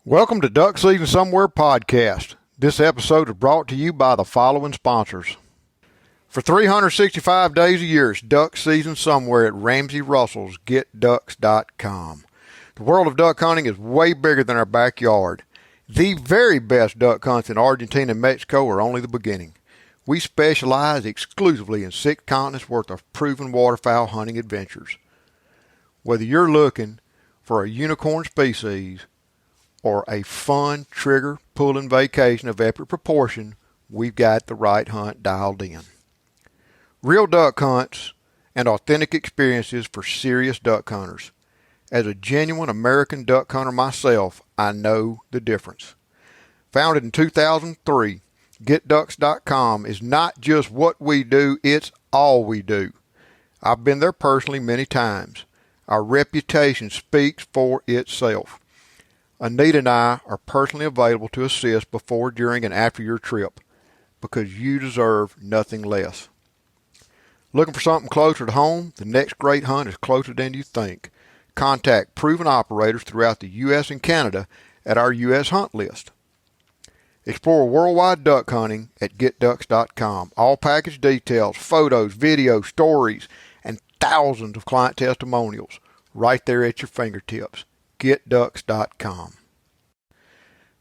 Welcome to Duck Season Somewhere podcast. This episode is brought to you by the following sponsors. For 365 days a year, it's duck season somewhere at Ramsey Russell's GetDucks.com. The world of duck hunting is way bigger than our backyard. The very best duck hunts in Argentina and Mexico are only the beginning. We specialize exclusively in 6 continents worth of proven waterfowl hunting adventures. Whether you're looking for a unicorn species or a fun trigger pulling vacation of epic proportion, we've got the right hunt dialed in. Real duck hunts and authentic experiences for serious duck hunters. As a genuine American duck hunter myself, I know the difference. Founded in 2003, GetDucks.com is not just what we do, it's all we do. I've been there personally many times. Our reputation speaks for itself. Anita and I are personally available to assist before, during, and after your trip because you deserve nothing less. Looking for something closer to home? The next great hunt is closer than you think. Contact proven operators throughout the U.S. and Canada at our U.S. hunt list. Explore worldwide duck hunting at GetDucks.com. All package details, photos, videos, stories, and thousands of client testimonials right there at your fingertips. GetDucks.com.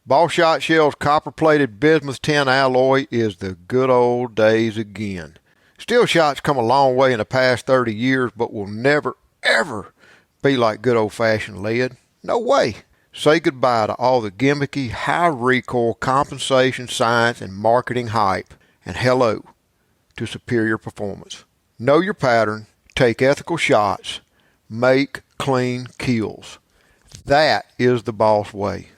Ball Shot Shell's copper-plated bismuth tin alloy is the good old days again. Steel shots come a long way in the past 30 years, but will never, ever be like good old-fashioned lead. No way. Say goodbye to all the gimmicky, high recoil, compensation, science, and marketing hype, and hello to superior performance. Know your pattern, take ethical shots, make clean kills. That is the boss way.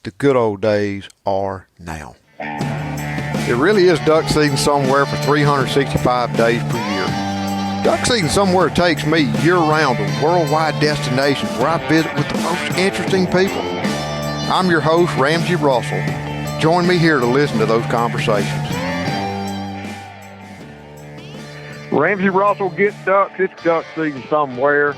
The good old days are now. It really is duck season somewhere for 365 days per year. Duck season somewhere takes me year-round to worldwide destinations where I visit with the most interesting people. I'm your host, Ramsey Russell. Join me here to listen to those conversations. Ramsey Russell, get ducks. It's duck season somewhere.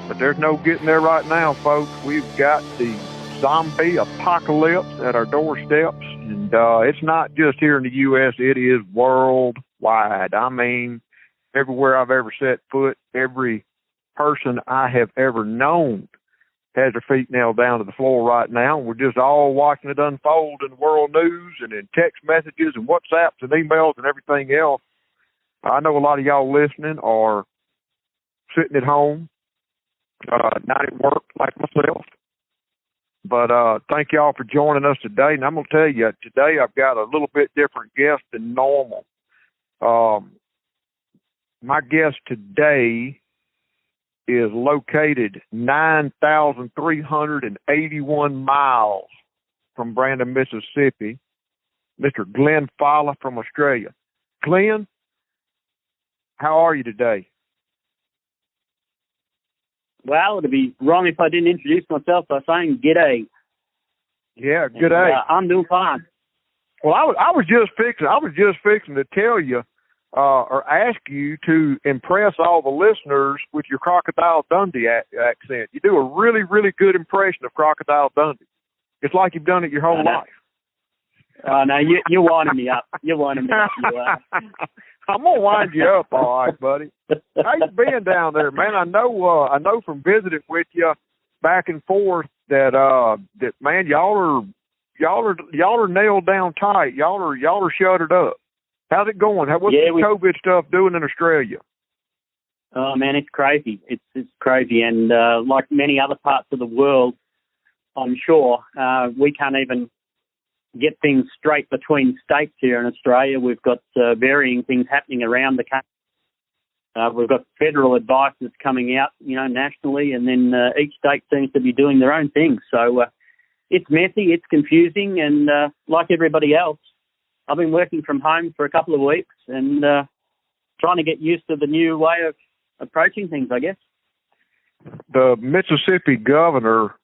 But there's no getting there right now, folks. We've got the zombie apocalypse at our doorsteps. And it's not just here in the U.S., it is worldwide. I mean, everywhere I've ever set foot, every person I have ever known has their feet nailed down to the floor right now. We're just all watching it unfold in the world news and in text messages and WhatsApps and emails and everything else. I know a lot of y'all listening are sitting at home, not at work like myself. But thank y'all for joining us today. And I'm going to tell you, today I've got a little bit different guest than normal. My guest today is located 9,381 miles from Brandon, Mississippi, Mr. Glenn Falla from Australia. Glenn, how are you today? Well, it'd be wrong if I didn't introduce myself by saying g'day. Yeah, g'day. I'm doing fine. Well, I was just fixing to tell you or ask you to impress all the listeners with your Crocodile Dundee accent. You do a really, really good impression of Crocodile Dundee. It's like you've done it your whole life. No, you're winding me up. You're winding me up. I'm gonna wind you up, all right, buddy. How you been down there, man? I know from visiting with you back and forth that man, y'all are nailed down tight. Y'all are shuttered up. How's it going? What's the COVID stuff doing in Australia? Oh man, it's crazy. It's crazy, and like many other parts of the world, I'm sure we can't even get things straight between states here in Australia. We've got varying things happening around the country. We've got federal advice that's coming out, nationally, and then each state seems to be doing their own thing. So it's messy, it's confusing, and like everybody else, I've been working from home for a couple of weeks and trying to get used to the new way of approaching things, I guess. The Mississippi governor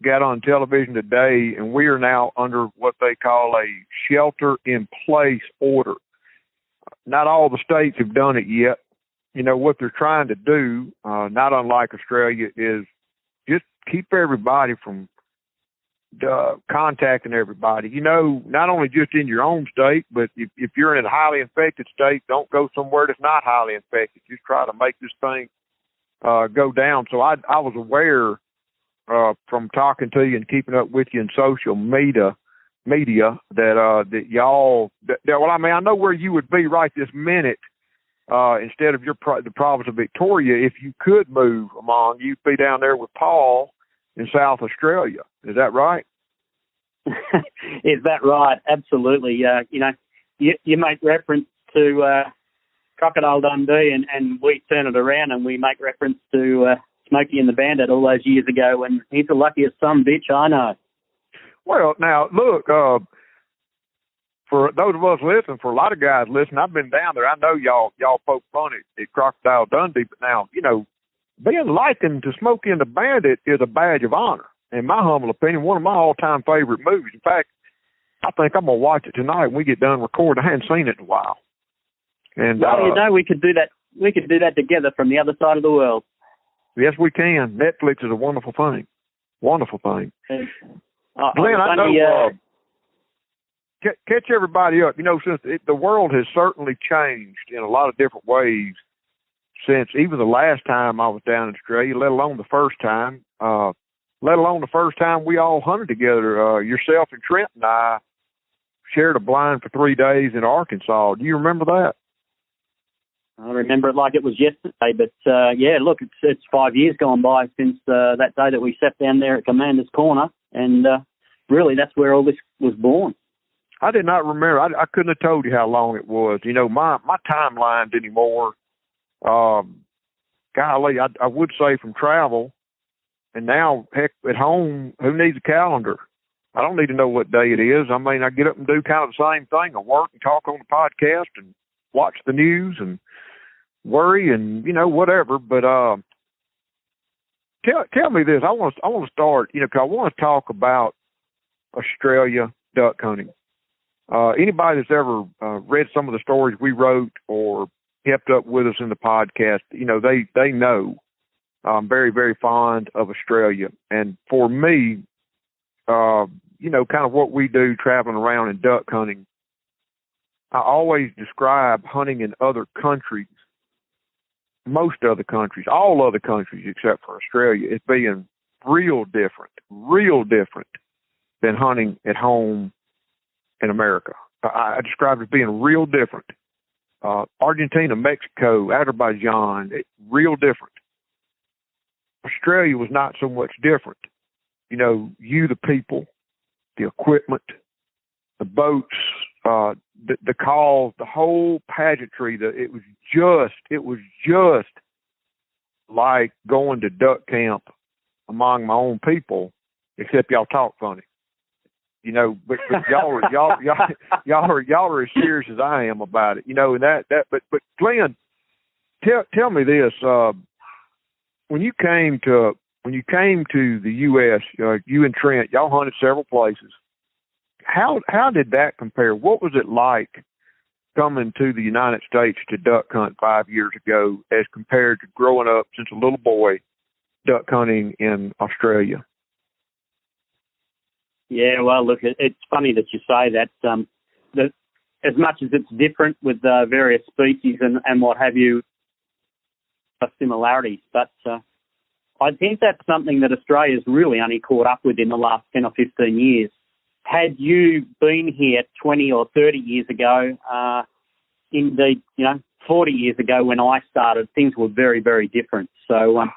got on television today, and we are now under what they call a shelter-in-place order. Not all the states have done it yet. What they're trying to do, not unlike Australia, is just keep everybody from contacting everybody. Not only just in your own state, but if you're in a highly infected state, don't go somewhere that's not highly infected. Just try to make this thing go down. So I was aware from talking to you and keeping up with you in social media that y'all. Well, I mean, I know where you would be right this minute. Instead of the province of Victoria, if you could move among, you'd be down there with Paul in South Australia. Is that right? Is that right? Absolutely. You make reference to Crocodile Dundee, and we turn it around and we make reference to Smokey and the Bandit all those years ago, and he's the luckiest son bitch I know. Well, now, look, for those of us listening, for a lot of guys listening, I've been down there. I know y'all poke fun at Crocodile Dundee, but now, being likened to Smokey and the Bandit is a badge of honor. In my humble opinion, one of my all-time favorite movies. In fact, I think I'm going to watch it tonight when we get done recording. I hadn't seen it in a while. And we could do that. We could do that together from the other side of the world. Yes, we can. Netflix is a wonderful thing. Wonderful thing. Glenn, I know. Catch everybody up. Since the world has certainly changed in a lot of different ways since even the last time I was down in Australia, let alone the first time. We all hunted together. Yourself and Trent and I shared a blind for 3 days in Arkansas. Do you remember that? I remember it like it was yesterday, but look, it's 5 years gone by since that day that we sat down there at Commander's Corner, and really that's where all this was born. I did not remember. I couldn't have told you how long it was. My timeline anymore, golly, I would say from travel, and now, heck, at home, who needs a calendar? I don't need to know what day it is. I mean, I get up and do kind of the same thing. I work and talk on the podcast and watch the news and worry and, whatever. But tell me this. I want to start, because I want to talk about Australia duck hunting. Anybody that's ever read some of the stories we wrote or kept up with us in the podcast, they know I'm very, very fond of Australia. And for me, kind of what we do traveling around and duck hunting, I always describe hunting in other countries, most other countries, all other countries except for Australia, as being real different than hunting at home in America. I describe it as being real different. Argentina, Mexico, Azerbaijan, real different. Australia was not so much different. The people, the equipment, the boats, the calls, the whole pageantry. It was just like going to duck camp among my own people, except y'all talk funny. But y'all are as serious as I am about it. But Glenn, tell me this. When you came to the U.S., you and Trent, y'all hunted several places. How did that compare? What was it like coming to the United States to duck hunt 5 years ago as compared to growing up since a little boy duck hunting in Australia? Yeah, well, look, it's funny that you say that. That as much as it's different with various species and what have you, similarities, but I think that's something that Australia's really only caught up with in the last 10 or 15 years. Had you been here 20 or 30 years ago, indeed, 40 years ago when I started, things were very, very different. So,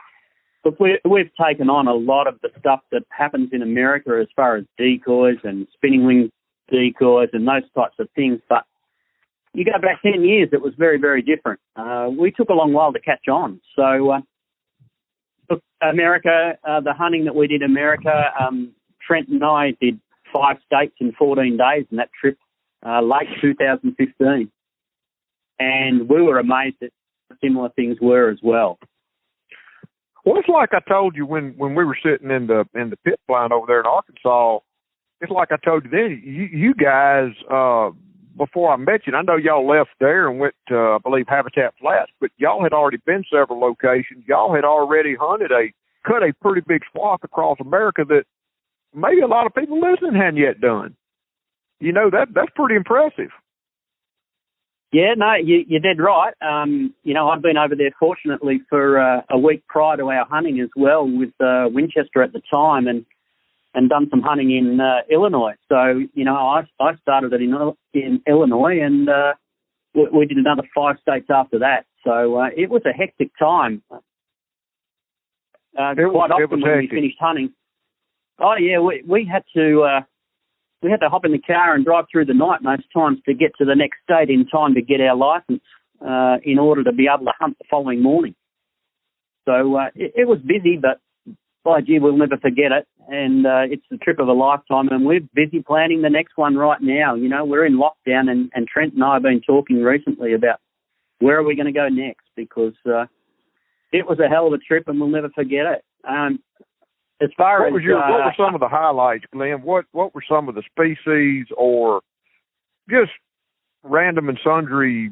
look, we've taken on a lot of the stuff that happens in America as far as decoys and spinning wing decoys and those types of things, but you go back 10 years, it was very, very different. We took a long while to catch on. So, look, America, the hunting that we did in America, Trent and I did 5 states in 14 days in that trip, late 2015. And we were amazed at similar things were as well. Well, it's like I told you when we were sitting in the pit blind over there in Arkansas. It's like I told you then. You guys, before I met you, and I know y'all left there and went to, I believe, Habitat Flats, but y'all had already been several locations. Y'all had already cut a pretty big swath across America that maybe a lot of people listening hadn't yet done. You know, that's pretty impressive. Yeah, no, you're dead right. You know, I've been over there fortunately for a week prior to our hunting as well with Winchester at the time, and done some hunting in Illinois. So, you know, I started it in Illinois, and we did another 5 states after that. So it was a hectic time. Quite often when we finished hunting. Oh yeah, we had to hop in the car and drive through the night most times to get to the next state in time to get our license in order to be able to hunt the following morning. So it was busy, but by gee, we'll never forget it. And it's the trip of a lifetime, and we're busy planning the next one right now. You know, we're in lockdown, and Trent and I have been talking recently about where are we going to go next, because it was a hell of a trip, and we'll never forget it. As far what were some of the highlights, Glenn? What were some of the species, or just random and sundry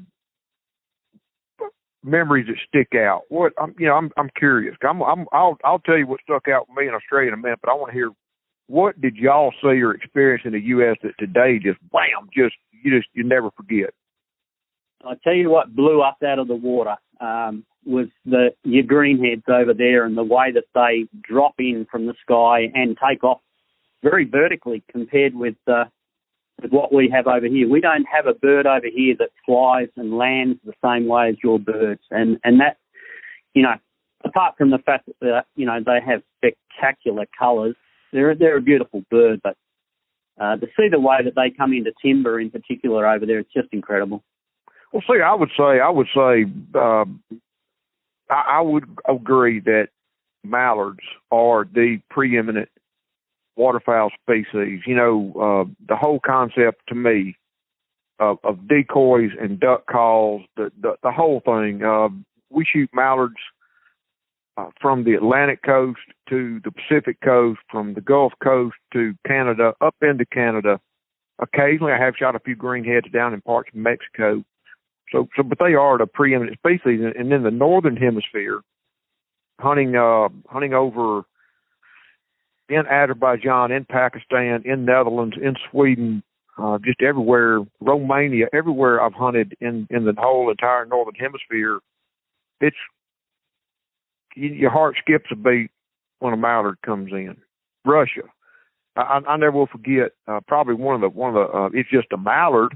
memories that stick out? I'm curious. I'll tell you what stuck out with me in Australia in a minute, but I want to hear, what did y'all see or experience in the U.S. that today just wham, you never forget? I tell you what blew us out of the water was your greenheads over there, and the way that they drop in from the sky and take off very vertically compared with what we have over here. We don't have a bird over here that flies and lands the same way as your birds, and that, you know, apart from the fact that you know, they have spectacular colours, they're a beautiful bird, but to see the way that they come into timber in particular over there, it's just incredible. Well, see, I would agree that mallards are the preeminent waterfowl species. You know, the whole concept to me of decoys and duck calls, the whole thing. We shoot mallards from the Atlantic coast to the Pacific coast, from the Gulf Coast to Canada, up into Canada. Occasionally, I have shot a few greenheads down in parts of Mexico. But they are the preeminent species. And in the northern hemisphere, hunting over in Azerbaijan, in Pakistan, in Netherlands, in Sweden, just everywhere, Romania, everywhere I've hunted in the whole entire northern hemisphere, it's your heart skips a beat when a mallard comes in. Russia, I never will forget. Probably one of the it's just a mallard,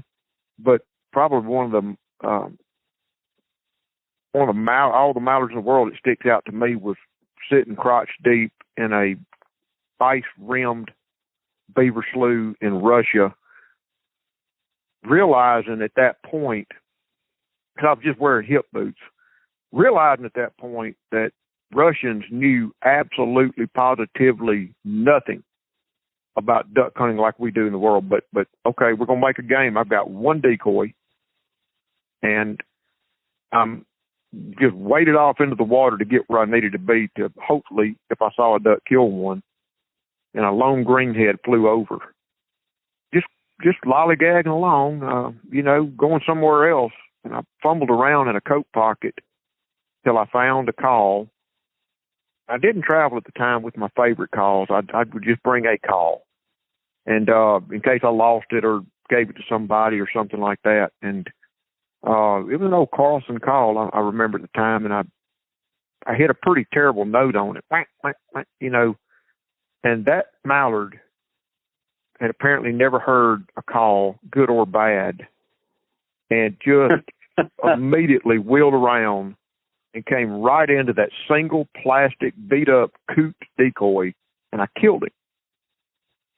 but probably one of the all the mallards in the world that sticks out to me was sitting crotch deep in a ice-rimmed beaver slough in Russia, realizing at that point, because I was just wearing hip boots, realizing at that point that Russians knew absolutely positively nothing about duck hunting like we do in the world. But okay, we're going to make a game. I've got one decoy, and I'm just waded off into the water to get where I needed to be to hopefully, if I saw a duck, kill one. And a lone greenhead flew over. Just lollygagging along, going somewhere else. And I fumbled around in a coat pocket till I found a call. I didn't travel at the time with my favorite calls. I would just bring a call, and in case I lost it or gave it to somebody or something like that. And it was an old Carlson call, I remember at the time, and I hit a pretty terrible note on it, and that mallard had apparently never heard a call, good or bad, and just immediately wheeled around and came right into that single plastic beat-up coot decoy, and I killed him.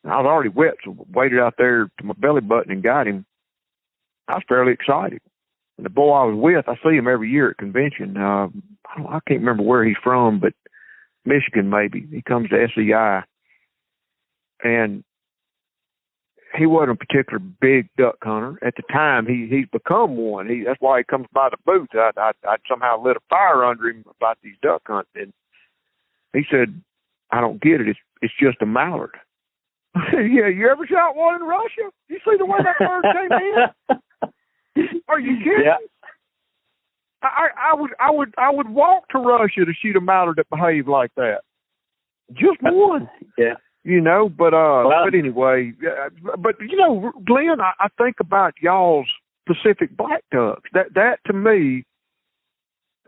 And I was already wet, so I waded out there to my belly button and got him. I was fairly excited. And the boy I was with, I see him every year at convention. I can't remember where he's from, but Michigan maybe. He comes to SEI. And he wasn't a particular big duck hunter. At the time, he's become one. That's why he comes by the booth. I somehow lit a fire under him about these duck hunting. And he said, I don't get it. It's just a mallard. I said, yeah, you ever shot one in Russia? You see the way that bird came in? Are you kidding? Yeah. I would walk to Russia to shoot a mallard that behaved like that. Just one. Yeah. But anyway, Glenn, I think about y'all's Pacific black ducks. That to me,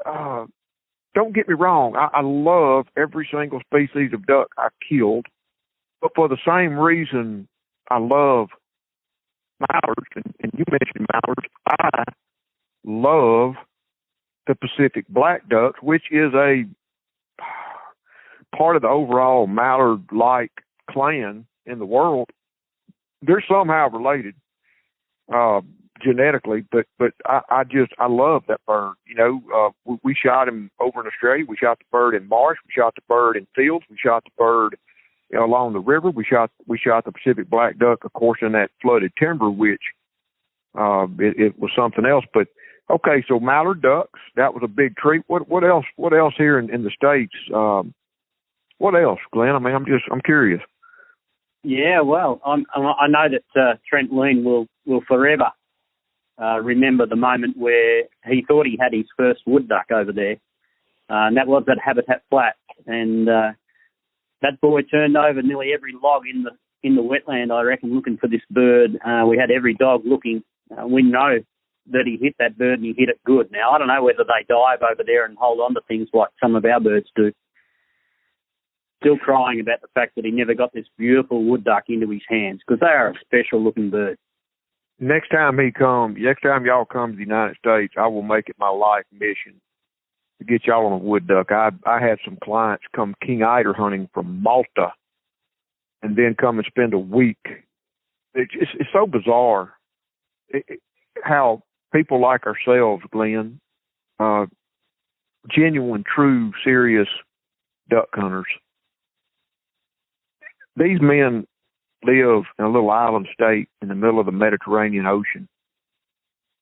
don't get me wrong, I love every single species of duck I killed, but for the same reason I love mallards, and you mentioned mallards, I love the Pacific black ducks, which is a part of the overall mallard-like clan in the world. They're somehow related genetically, but I love that bird. We shot him over in Australia. We shot the bird in marsh. We shot the bird in fields. We shot the bird along the river. We shot the Pacific black duck, of course, in that flooded timber, which it was something else. But okay, so mallard ducks, that was a big treat. What else? What else here in the States? What else, Glenn? I mean, I'm curious. Yeah, well, I know that Trent Loon will forever remember the moment where he thought he had his first wood duck over there, and that was at Habitat Flat, and that boy turned over nearly every log in the wetland, I reckon, looking for this bird. We had every dog looking. We know that he hit that bird and he hit it good. Now, I don't know whether they dive over there and hold on to things like some of our birds do. Still crying about the fact that he never got this beautiful wood duck into his hands, because they are a special looking bird. Next time y'all come to the United States, I will make it my life mission to get y'all on a wood duck. I had some clients come king eider hunting from Malta and then come and spend a week. It's so bizarre how people like ourselves, Glenn, genuine, true, serious duck hunters, these men live in a little island state in the middle of the Mediterranean Ocean.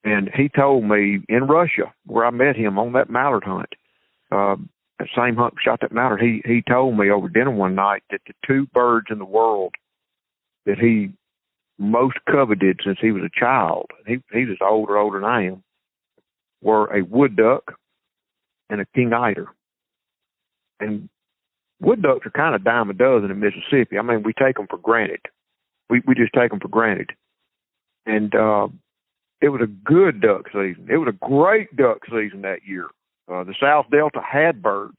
And he told me in Russia, where I met him on that mallard hunt, that same hunt, shot that mallard, he told me over dinner one night that the two birds in the world that he most coveted since he was a child, he's older than I am, were a wood duck and a king eider. And wood ducks are kind of dime a dozen in Mississippi. I mean, we take them for granted. We just take them for granted. And it was a good duck season. It was a great duck season that year. The South Delta had birds,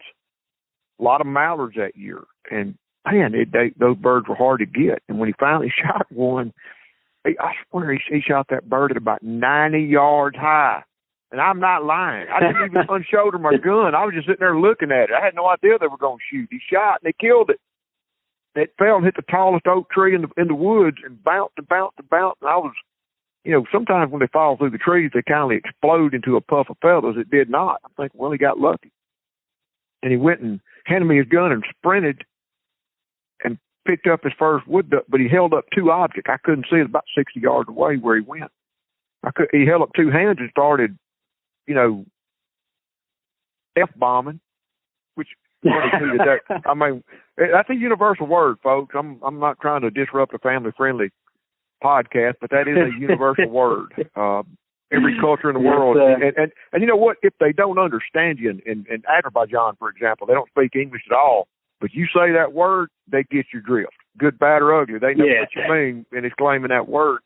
a lot of mallards that year. And, man, those birds were hard to get. And when he finally shot one, I swear he shot that bird at about 90 yards high. And I'm not lying. I didn't even unshoulder my gun. I was just sitting there looking at it. I had no idea they were going to shoot. He shot and they killed it. It fell and hit the tallest oak tree in the woods and bounced and bounced and bounced. And I was, sometimes when they fall through the trees, they kind of explode into a puff of feathers. It did not. I'm thinking, well, he got lucky. And he went and handed me his gun and sprinted and picked up his first wood duck, but he held up two objects. I couldn't see it about 60 yards away where he went. He held up two hands and started, F-bombing, which I mean, that's a universal word, folks. I'm not trying to disrupt a family-friendly podcast, but that is a universal word. Every culture in the world, and you know what? If they don't understand you in Azerbaijan, for example, they don't speak English at all, but you say that word, they get your drift. Good, bad, or ugly. They know what you mean, and it's claiming that word.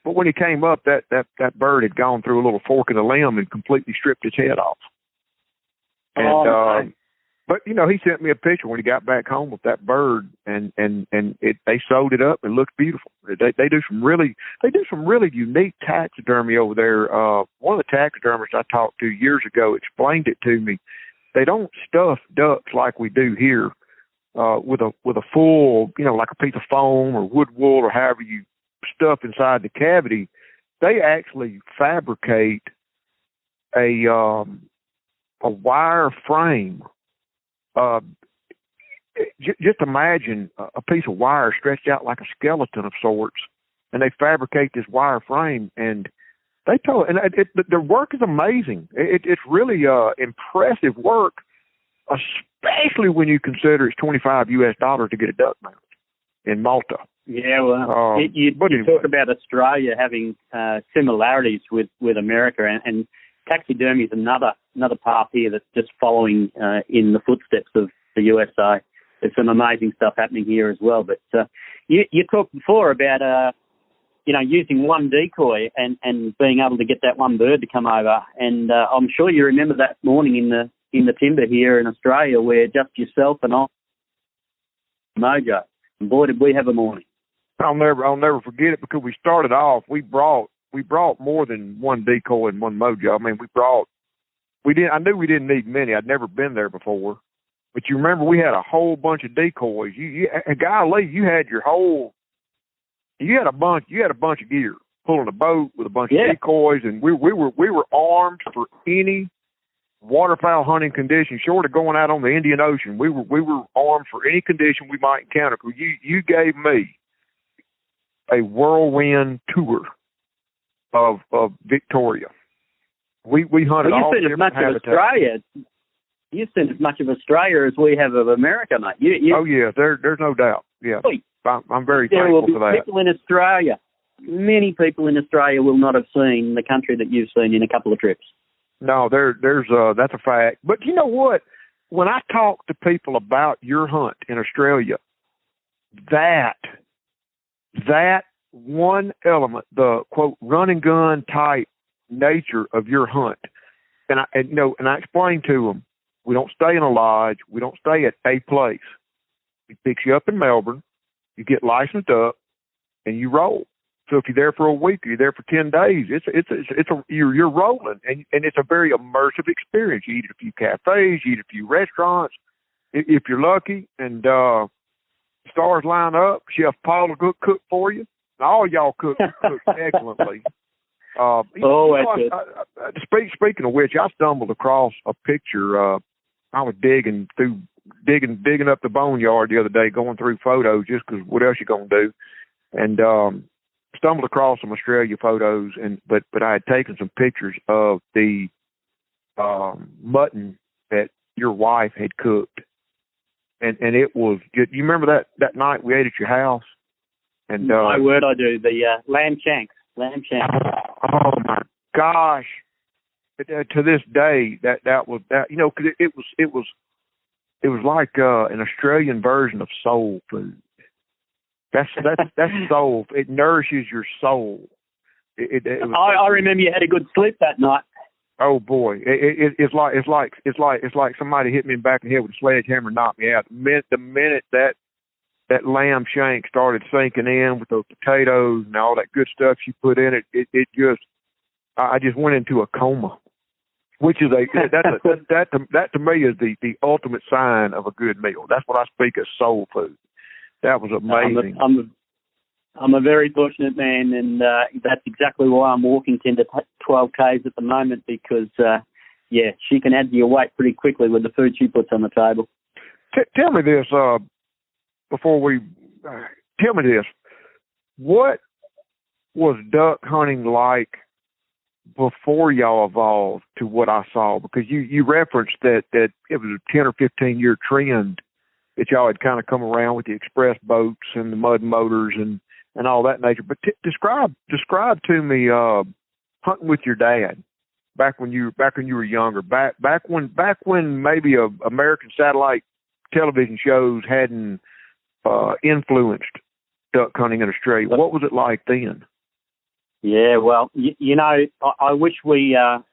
But when he came up, that bird had gone through a little fork in the limb and completely stripped its head off. And but he sent me a picture when he got back home with that bird, and they sewed it up. It looks beautiful. They do some really unique taxidermy over there. One of the taxidermists I talked to years ago explained it to me. They don't stuff ducks like we do here with a full, like a piece of foam or wood wool or however you stuff inside the cavity. They actually fabricate a wire frame. Just imagine a piece of wire stretched out like a skeleton of sorts, and they fabricate this wire frame. And they told, and their work is amazing. It's really impressive work, especially when you consider it's $25 to get a duck mount in Malta. Yeah, well, you talk about Australia having similarities with America, and taxidermy is another path here that's just following in the footsteps of the USA. there's some amazing stuff happening here as well. But you talked before about using one decoy and being able to get that one bird to come over. And I'm sure you remember that morning in the timber here in Australia where just yourself and I, Mojo, and boy, did we have a morning. I'll never forget it, because we started off, we brought more than one decoy and one Mojo. I mean, I knew we didn't need many. I'd never been there before. But you remember we had a whole bunch of decoys. Golly, you had a bunch of gear, pulling a boat with a bunch of decoys, and we were armed for any waterfowl hunting condition, short of going out on the Indian Ocean. We were armed for any condition we might encounter. You gave me a whirlwind tour of Victoria. We hunted all different habitats. You've seen as much of Australia as we have of America, mate. Oh yeah, there's no doubt. Yeah, I'm very thankful for that. People in Australia, many people in Australia will not have seen the country that you've seen in a couple of trips. No, that's a fact. But you know what? When I talk to people about your hunt in Australia, that one element, the quote run and gun type nature of your hunt, and I explain to them, we don't stay in a lodge, we don't stay at a place. We pick you up in Melbourne, you get licensed up, and you roll. So if you're there for a week, or you're there for 10 days, you're rolling, and it's a very immersive experience. You eat at a few cafes, you eat at a few restaurants, if you're lucky, and stars line up. Chef Paul will cook for you. All y'all cook excellently. Speaking of which, I stumbled across a picture. I was digging up the boneyard the other day, going through photos just because what else you gonna do, and stumbled across some Australia photos, but I had taken some pictures of the mutton that your wife had cooked, and it was good. You remember that night we ate at your house? And my word, I do. The lamb shanks. Oh my gosh! To this day, that was that. You know, because it was like an Australian version of soul food. That's soul. It nourishes your soul. I remember you had a good sleep that night. Oh boy, it's like somebody hit me in the back of the head with a sledgehammer and knocked me out. The minute that lamb shank started sinking in with those potatoes and all that good stuff she put in it, I just went into a coma, which is that to me is the ultimate sign of a good meal. That's what I speak as soul food. That was amazing. I'm a very fortunate man, and that's exactly why I'm walking 10 to 12 Ks at the moment, because she can add to your weight pretty quickly with the food she puts on the table. Tell me this. Tell me this, what was duck hunting like before y'all evolved to what I saw? Because you referenced that it was a 10 or 15 year trend that y'all had kind of come around with the express boats and the mud motors and all that nature. But describe to me hunting with your dad back when you were younger, back when maybe American satellite television shows hadn't influenced duck hunting in Australia. What was it like then? Yeah, well, I wish we had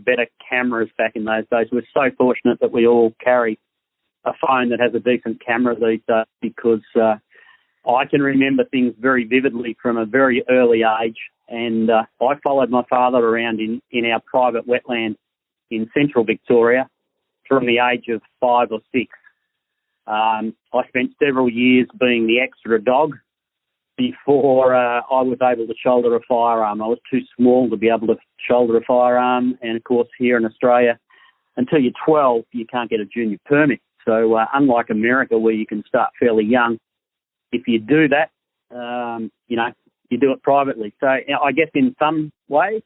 better cameras back in those days. We're so fortunate that we all carry a phone that has a decent camera these days, because I can remember things very vividly from a very early age, and I followed my father around in our private wetland in central Victoria from the age of 5 or 6. I spent several years being the extra dog before I was able to shoulder a firearm. I was too small to be able to shoulder a firearm, and of course here in Australia, until you're 12, you can't get a junior permit. So unlike America, where you can start fairly young, if you do that, you do it privately. So I guess in some ways,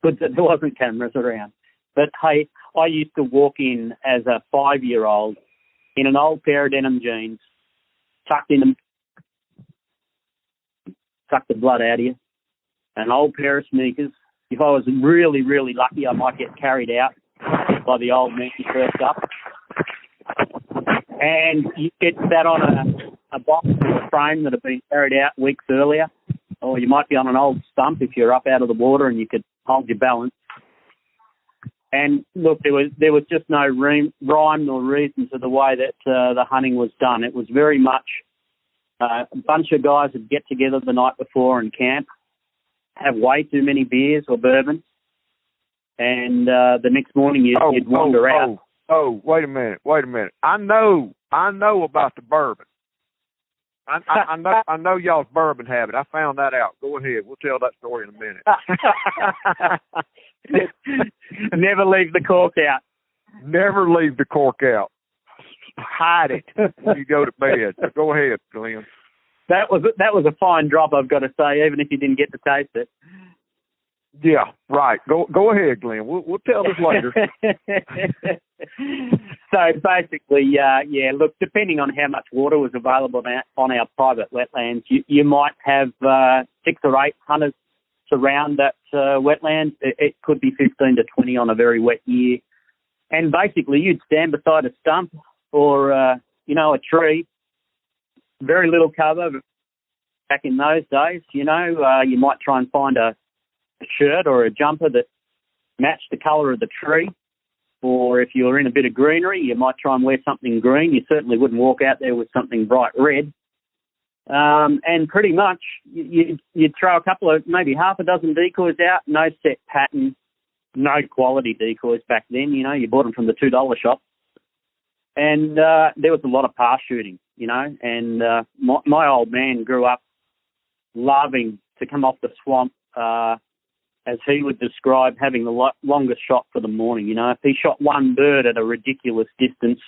good that there wasn't cameras around. But hey, I used to walk in as a 5-year-old in an old pair of denim jeans, suck the blood out of you, an old pair of sneakers. If I was really, really lucky, I might get carried out by the old man first up. And you get that on a box with a frame that had been carried out weeks earlier, or you might be on an old stump if you're up out of the water and you could hold your balance. And look, there was just no rhyme nor reason to the way that the hunting was done. It was very much a bunch of guys would get together the night before and camp, have way too many beers or bourbon, and the next morning you'd wander out. Oh, wait a minute. I know about the bourbon. I know y'all's bourbon habit. I found that out. Go ahead. We'll tell that story in a minute. Never leave the cork out. Never leave the cork out. Hide it when you go to bed. Go ahead, Glenn. That was a fine drop, I've got to say, even if you didn't get to taste it. Yeah, right. Go ahead, Glenn. We'll tell this later. So basically, look, depending on how much water was available on our private wetlands, you might have 6 or 8 hunters surround that wetland. It could be 15 to 20 on a very wet year. And basically, you'd stand beside a stump or, a tree, very little cover. Back in those days, you might try and find a shirt or a jumper that matched the colour of the tree. Or if you were in a bit of greenery, you might try and wear something green. You certainly wouldn't walk out there with something bright red. And pretty much you'd throw a couple of, maybe half a dozen decoys out, no set pattern, no quality decoys back then. You bought them from the $2 shop. And there was a lot of pass shooting, and my old man grew up loving to come off the swamp, as he would describe, having the longest shot for the morning. If he shot one bird at a ridiculous distance,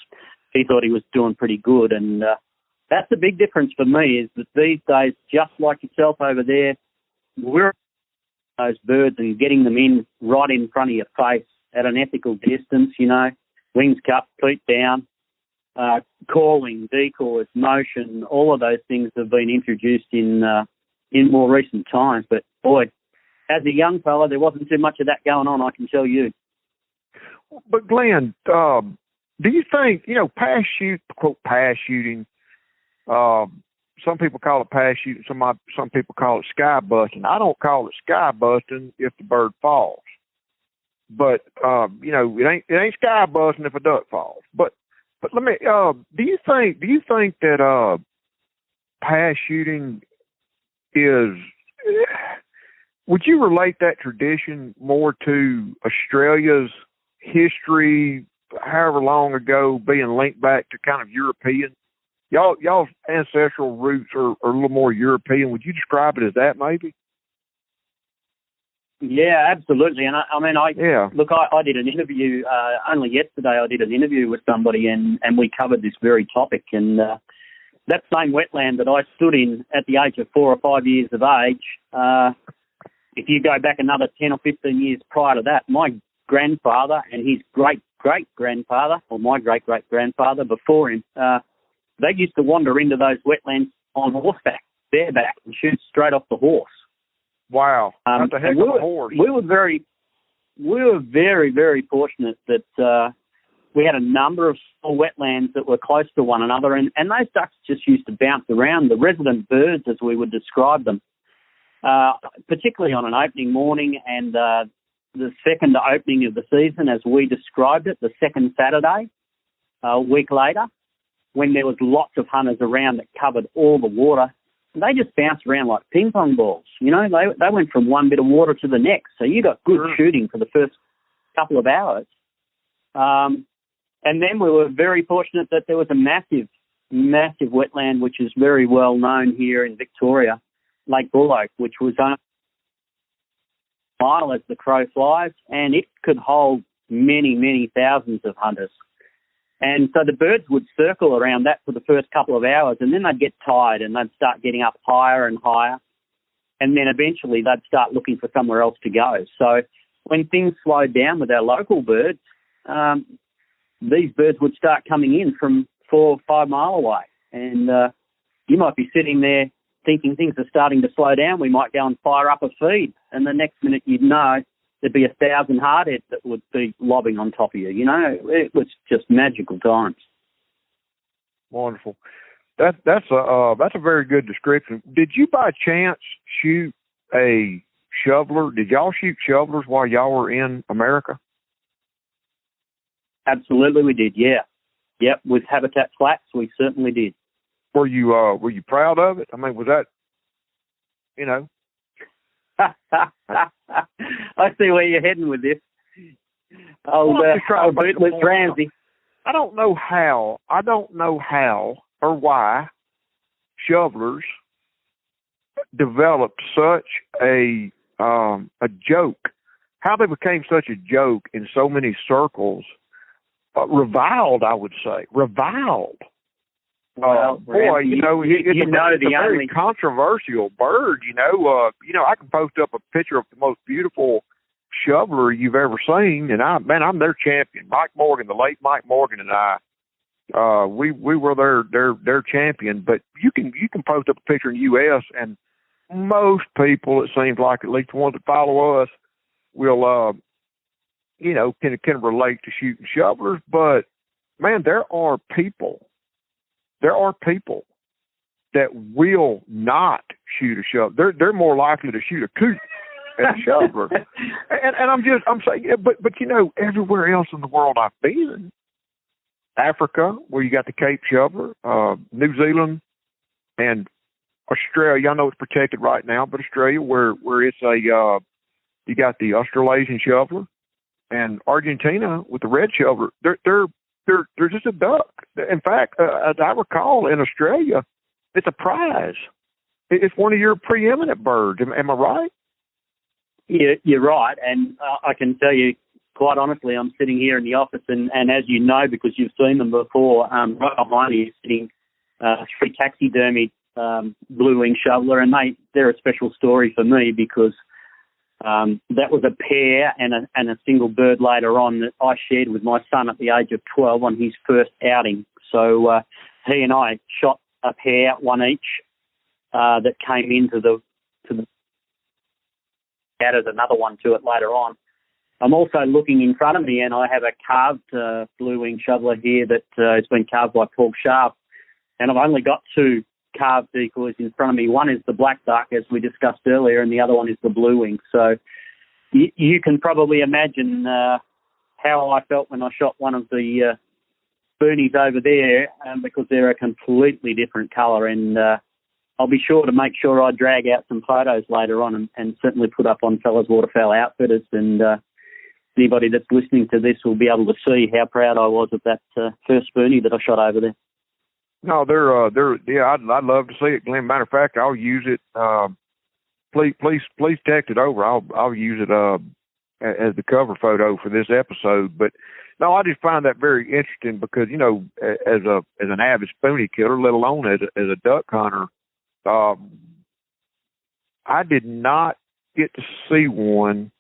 he thought he was doing pretty good. And that's the big difference for me, is that these days, just like yourself over there, we're those birds and getting them in right in front of your face at an ethical distance, wings cupped, feet down, calling, decoys, motion, all of those things have been introduced in more recent times. But boy, as a young fella, there wasn't too much of that going on, I can tell you. But Glenn, do you think, pass shooting, some people call it pass shooting, some people call it sky busting. I don't call it sky busting if the bird falls. But, it ain't sky busting if a duck falls. But let me, do you think that pass shooting is, would you relate that tradition more to Australia's history, however long ago, being linked back to kind of European? Y'all's ancestral roots are a little more European. Would you describe it as that, maybe? Yeah, absolutely. And I did an interview only yesterday. I did an interview with somebody, and we covered this very topic. And that same wetland that I stood in at the age of 4 or 5 years of age, if you go back another 10 or 15 years prior to that, my grandfather and his great-great-grandfather, or my great-great-grandfather before him, they used to wander into those wetlands on horseback, bareback, and shoot straight off the horse. Wow, that's a heck of a horse. We were very, very fortunate that we had a number of small wetlands that were close to one another, and those ducks just used to bounce around. The resident birds, as we would describe them, particularly on an opening morning and the second opening of the season, as we described it, the second Saturday, a week later, when there was lots of hunters around that covered all the water, they just bounced around like ping pong balls. They went from one bit of water to the next. So you got good shooting for the first couple of hours. And then we were very fortunate that there was a massive wetland, which is very well known here in Victoria, Lake Bull Oak, which was a mile as the crow flies, and it could hold many, many thousands of hunters. And so the birds would circle around that for the first couple of hours, and then they'd get tired and they'd start getting up higher and higher. And then eventually they'd start looking for somewhere else to go. So when things slowed down with our local birds, these birds would start coming in from 4 or 5 miles away. And you might be sitting there thinking things are starting to slow down. We might go and fire up a feed. And the next minute you'd know there'd be 1,000 hardheads that would be lobbing on top of you. It was just magical times. Wonderful. That's a very good description. Did you by chance shoot a shoveler? Did y'all shoot shovelers while y'all were in America? Absolutely, we did. Yeah, yep. With Habitat Flats, we certainly did. Were you proud of it? I mean, was that, you know? I see where you're heading with this. Old bootless Ramsey. I don't know how or why shovelers developed such a joke. How they became such a joke in so many circles. Reviled, I would say. Reviled. Well, boy, Ramsey, it's a very controversial bird. I can post up a picture of the most beautiful shoveler you've ever seen, and I'm their champion. Mike Morgan, the late Mike Morgan, and I, we were their champion. But you can post up a picture in the U.S. and most people, it seems like, at least the ones that follow us, will can relate to shooting shovelers. But man, there are people that will not shoot a shoveler. They're more likely to shoot a coot than a shoveler. and I'm saying, yeah, but everywhere else in the world I've been, Africa, where you got the Cape shoveler, New Zealand, and Australia. I know it's protected right now, but Australia, where it's you got the Australasian shoveler, and Argentina with the red shoveler. They're just a duck. In fact, as I recall, in Australia, it's a prize. It's one of your preeminent birds. Am I right? Yeah, you're right. And I can tell you, quite honestly, I'm sitting here in the office, and as you know, because you've seen them before, right behind you is sitting 3 taxidermied blue-winged shoveler, and they're a special story for me because that was a pair and a single bird later on that I shared with my son at the age of 12 on his first outing. So he and I shot a pair, one each, that came into the added another one to it later on. I'm also looking in front of me, and I have a carved blue-winged shoveler here that has been carved by Paul Sharp, and I've only got 2 carved decoys in front of me. One is the black duck, as we discussed earlier, and the other one is the blue wing. So you can probably imagine how I felt when I shot one of the boonies over there, because they're a completely different colour, and I'll be sure to make sure I drag out some photos later on and certainly put up on Fellas Waterfowl Outfitters, and anybody that's listening to this will be able to see how proud I was of that first boonie that I shot over there. No, yeah, I'd love to see it, Glenn. Matter of fact, I'll use it. Please text it over. I'll use it as the cover photo for this episode. But no, I just find that very interesting because as an avid spoonie killer, let alone as a duck hunter, I did not get to see one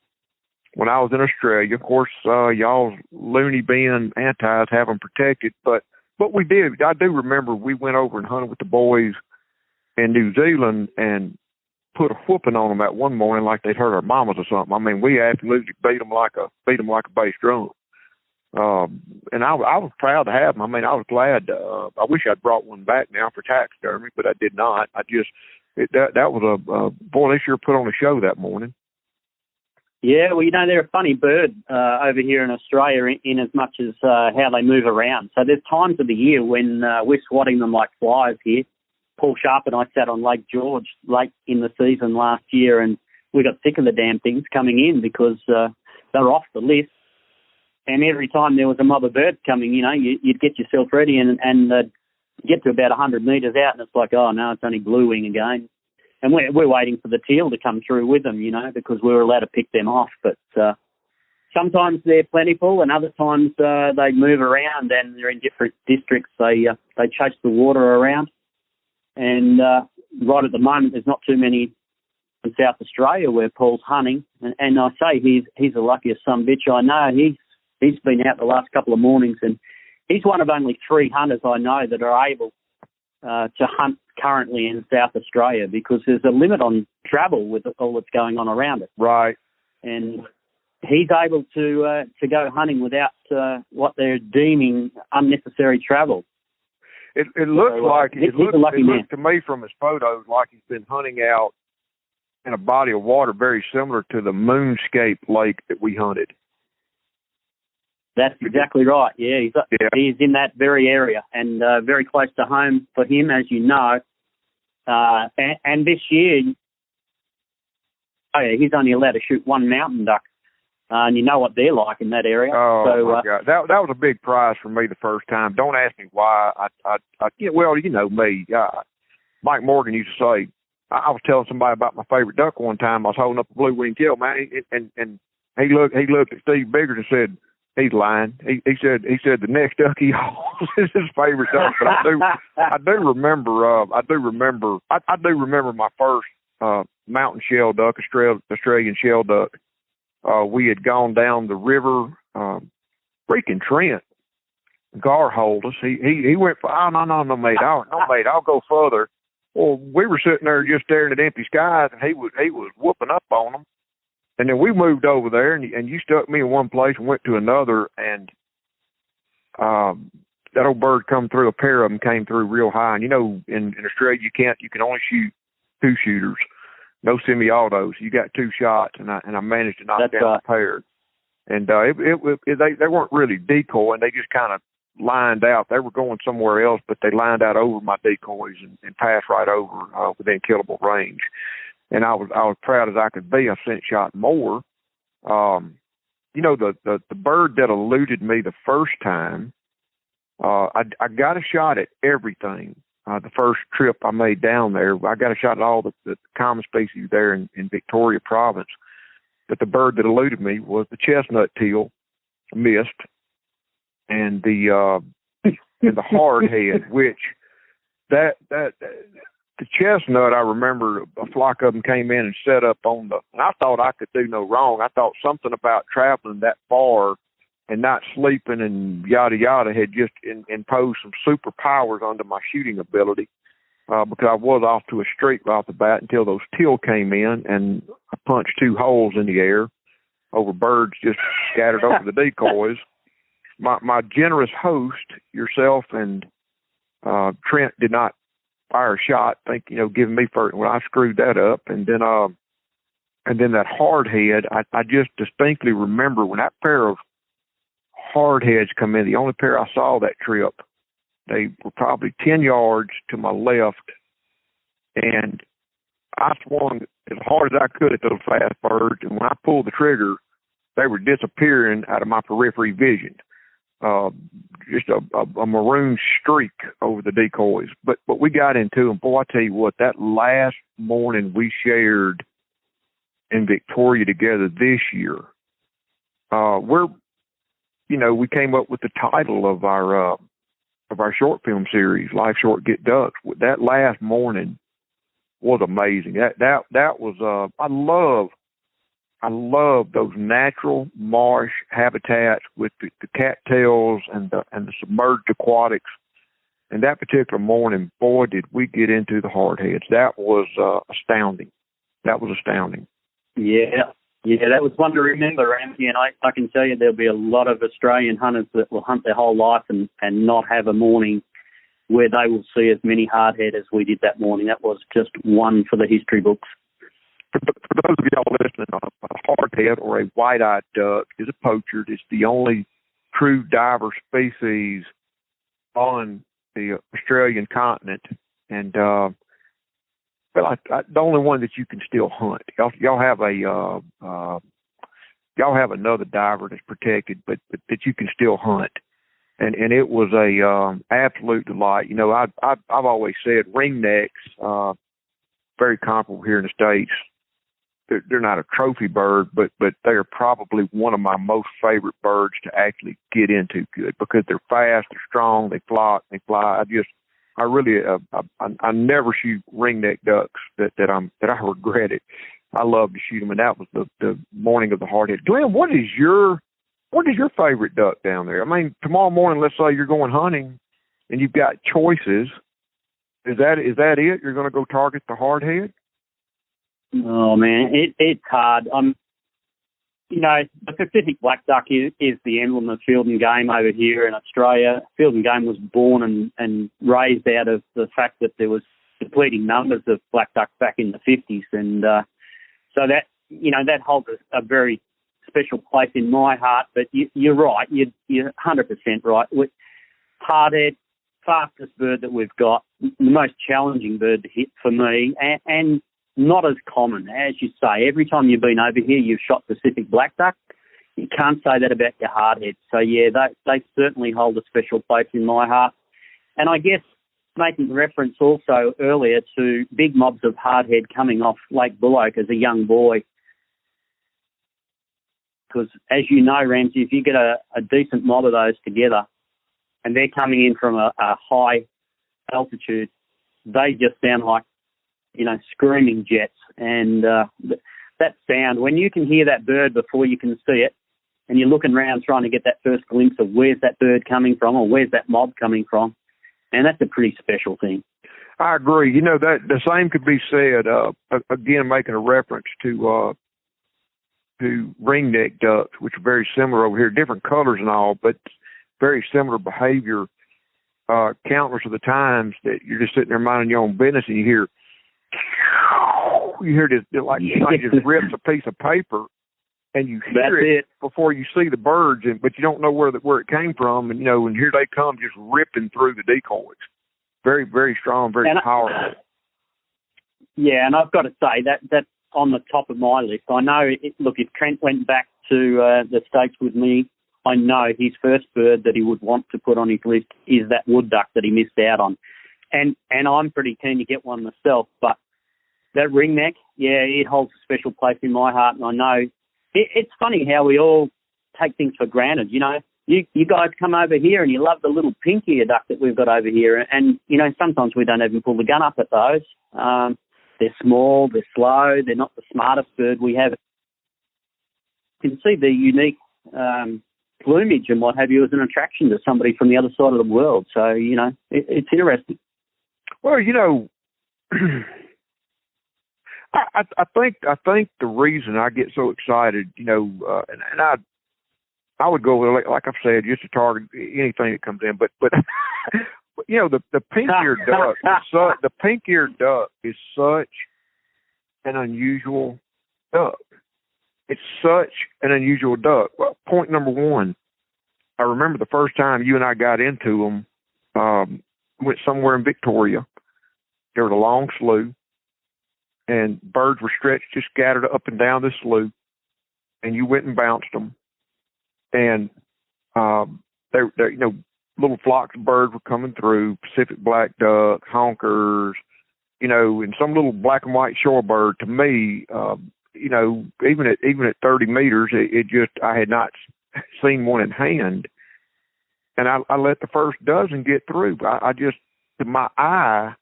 when I was in Australia. Of course, y'all's loony bin antis have them protected, but we did. I do remember we went over and hunted with the boys in New Zealand and put a whooping on them that one morning like they'd hurt our mamas or something. I mean, we absolutely beat them like a bass drum. And I was proud to have them. I mean, I was glad. I wish I'd brought one back now for taxidermy, but I did not. That was boy, they sure put on a show that morning. Yeah, well, they're a funny bird over here in Australia in as much as how they move around. So there's times of the year when we're swatting them like flies here. Paul Sharp and I sat on Lake George late in the season last year, and we got sick of the damn things coming in because they're off the list. And every time there was a mob of birds coming, you'd get yourself ready and get to about 100 metres out, and it's like, oh, no, it's only blue wing again. And we're waiting for the teal to come through with them, because we were allowed to pick them off. But sometimes they're plentiful, and other times they move around, and they're in different districts. They chase the water around. And right at the moment, there's not too many in South Australia where Paul's hunting. And I say he's the luckiest son bitch I know. He's been out the last couple of mornings, and he's one of only 3 hunters I know that are able to hunt currently in South Australia, because there's a limit on travel with all that's going on around it. Right. And he's able to go hunting without what they're deeming unnecessary travel. It looks like he's a lucky man. looks to me from his photos like he's been hunting out in a body of water very similar to the Moonscape Lake that we hunted. That's exactly right. Yeah, he's in that very area and very close to home for him, as you know. And this year, he's only allowed to shoot one mountain duck. And you know what they're like in that area. Oh, so, my God. That was a big prize for me the first time. Don't ask me why. Well, you know me. Mike Morgan used to say, I was telling somebody about my favorite duck one time. I was holding up a blue-winged teal, man, and he looked at Steve Biggers and said, he's lying. He said the next duck he holds is his favorite duck. But I do remember my first mountain shell duck, Australian shell duck. We had gone down the river, freaking Trent. Gar hold us. He went for, no, mate, I'll go further. Well, we were sitting there just staring at empty skies, and he was whooping up on them. And then we moved over there, and you stuck me in one place and went to another, and that old bird come through. A pair of them came through real high. And, you know, in Australia, you can only shoot two shooters, no semi-autos. You got two shots, and I managed to knock down a pair. And they weren't really decoying. They just kind of lined out. They were going somewhere else, but they lined out over my decoys and passed right over within killable range. And I was proud as I could be. I sent shot more. You know, the bird that eluded me the first time, I got a shot at everything. The first trip I made down there, I got a shot at all the common species there in Victoria Province. But the bird that eluded me was the chestnut teal, missed, and the hardhead, which that the chestnut, I remember a flock of them came in and set up and I thought I could do no wrong. I thought something about traveling that far and not sleeping and yada yada had just imposed some superpowers onto my shooting ability, because I was off to a streak right off the bat until those teal came in, and I punched two holes in the air over birds just scattered over the decoys. My generous host, yourself and Trent, did not fire a shot, giving me first. Well, I screwed that up, and then that hardhead, I just distinctly remember when that pair of hardheads come in, the only pair I saw that trip, they were probably 10 yards to my left, and I swung as hard as I could at those fast birds, and when I pulled the trigger, they were disappearing out of my periphery vision. Just a maroon streak over the decoys. But we got into them. Boy, I tell you what, that last morning we shared in Victoria together this year, we came up with the title of our short film series, Life Short, Get Ducks. That last morning was amazing. That was I love those natural marsh habitats with the cattails and the submerged aquatics. And that particular morning, boy, did we get into the hardheads. That was astounding. Yeah, that was one to remember, Ramsey. And I can tell you there'll be a lot of Australian hunters that will hunt their whole life and not have a morning where they will see as many hardhead as we did that morning. That was just one for the history books. For those of y'all listening, a hardhead or a white-eyed duck is a poacher. It's the only true diver species on the Australian continent, and the only one that you can still hunt. Y'all have another diver that's protected, but that you can still hunt, and it was a absolute delight. I've always said ringnecks, very comparable here in the States. They're not a trophy bird, but they are probably one of my most favorite birds to actually get into good, because they're fast, they're strong, they fly. I never shoot ringneck ducks that I regret it. I love to shoot them, and that was the morning of the hardhead. Glenn, what is your favorite duck down there? I mean, tomorrow morning, let's say you're going hunting and you've got choices. Is that it? You're going to go target the hardhead? Oh man, it's hard. the Pacific black duck is the emblem of field and game over here in Australia. Field and game was born and raised out of the fact that there was depleting numbers of black ducks back in the 50s. And so that, that holds a very special place in my heart. But you're right. You're 100% right. Hardhead, fastest bird that we've got, the most challenging bird to hit for me, and not as common. As you say, every time you've been over here, you've shot Pacific black duck. You can't say that about your hardhead. So, yeah, they certainly hold a special place in my heart. And I guess making reference also earlier to big mobs of hardhead coming off Lake Bullock as a young boy. Because, as you know, Ramsey, if you get a decent mob of those together and they're coming in from a high altitude, they just sound like, screaming jets. And that sound, when you can hear that bird before you can see it, and you're looking around trying to get that first glimpse of where's that bird coming from or where's that mob coming from, and that's a pretty special thing. I agree. That the same could be said, again, making a reference to ringneck ducks, which are very similar over here, different colors and all, but very similar behavior. Countless of the times that you're just sitting there minding your own business and you hear this, like somebody just rips a piece of paper, and you hear it before you see the birds, but you don't know where it came from, and and here they come just ripping through the decoys. Very, very strong, very powerful. Yeah, and I've got to say that's on the top of my list. I know. If Trent went back to the States with me, I know his first bird that he would want to put on his list is that wood duck that he missed out on. And I'm pretty keen to get one myself, but that ringneck, yeah, it holds a special place in my heart, and I know it's funny how we all take things for granted. You guys come over here and you love the little pink ear duck that we've got over here, and sometimes we don't even pull the gun up at those. They're small, they're slow, they're not the smartest bird we have. You can see the unique plumage and what have you as an attraction to somebody from the other side of the world. So it's interesting. Well, I think the reason I get so excited, and I would go with, like I've said, just to target anything that comes in, but the pink-eared duck, the pink-eared duck is such an unusual duck. It's such an unusual duck. Well, point number one, I remember the first time you and I got into them, went somewhere in Victoria. There was a long slough, and birds were stretched, just scattered up and down this slough, and you went and bounced them. And they're little flocks of birds were coming through, Pacific black duck, honkers, and some little black and white shorebird. To me, even at 30 meters, it just, I had not seen one in hand. And I let the first dozen get through. I just, to my eye,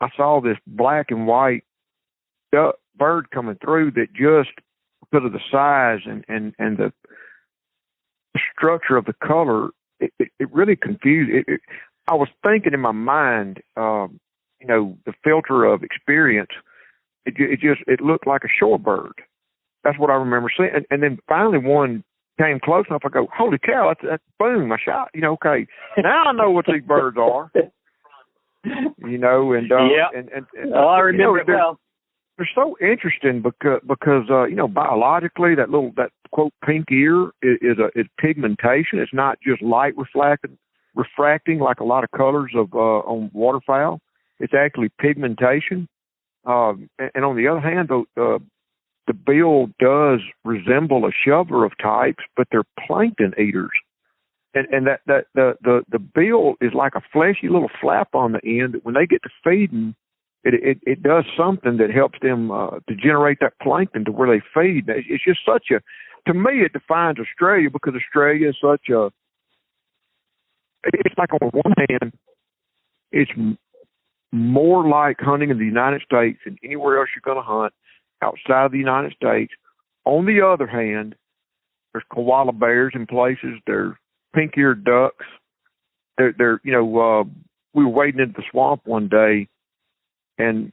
I saw this black and white duck bird coming through that just, because of the size and the structure of the color, it really confused. I was thinking in my mind, the filter of experience, it looked like a shorebird. That's what I remember seeing. And then finally one came close enough, I go, holy cow, that's boom, I shot. Okay, now I know what these birds are. And I remember it well. They're so interesting because biologically that quote pink ear is pigmentation. It's not just light refracting like a lot of colors of on waterfowl. It's actually pigmentation. And on the other hand, the bill does resemble a shoveler of types, but they're plankton eaters. And that the bill is like a fleshy little flap on the end that when they get to feeding, it does something that helps them to generate that plankton to where they feed. It's just to me, it defines Australia, because Australia is it's like on one hand, it's more like hunting in the United States than anywhere else you're going to hunt outside of the United States. On the other hand, there's koala bears in places. There's pink-eared ducks. We were wading into the swamp one day, and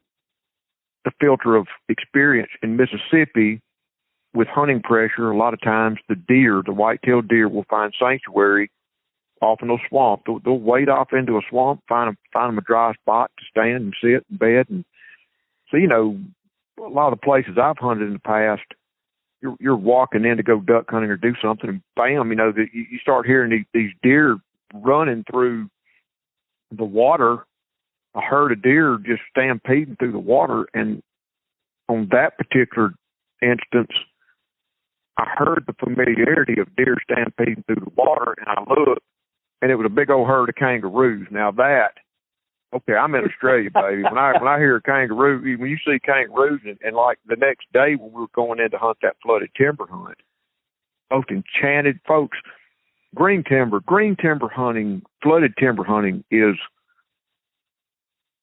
the filter of experience in Mississippi, with hunting pressure, a lot of times the deer, the white-tailed deer, will find sanctuary off in a swamp. They'll wade off into a swamp, find them a dry spot to stand and sit and bed. And so, you know, a lot of the places I've hunted in the past, you're walking in to go duck hunting or do something, and bam, you know, you start hearing these deer running through the water, a herd of deer just stampeding through the water. And on that particular instance, I heard the familiarity of deer stampeding through the water, and I looked, and it was a big old herd of kangaroos. Now that, okay, I'm in Australia, baby. When I hear a kangaroo, when you see kangaroos, and like the next day when we were going in to hunt that flooded timber hunt, most enchanted folks. Green timber hunting, flooded timber hunting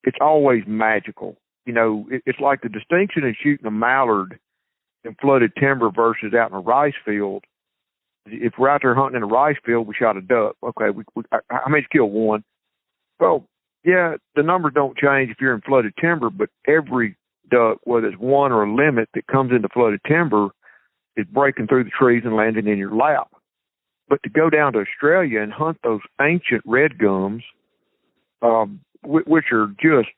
it's always magical. You know, it's like the distinction in shooting a mallard in flooded timber versus out in a rice field. If we're out there hunting in a rice field, we shot a duck. Okay, I may kill one. Well, yeah, the numbers don't change if you're in flooded timber, but every duck, whether it's one or a limit that comes into flooded timber, is breaking through the trees and landing in your lap. But to go down to Australia and hunt those ancient red gums, which are just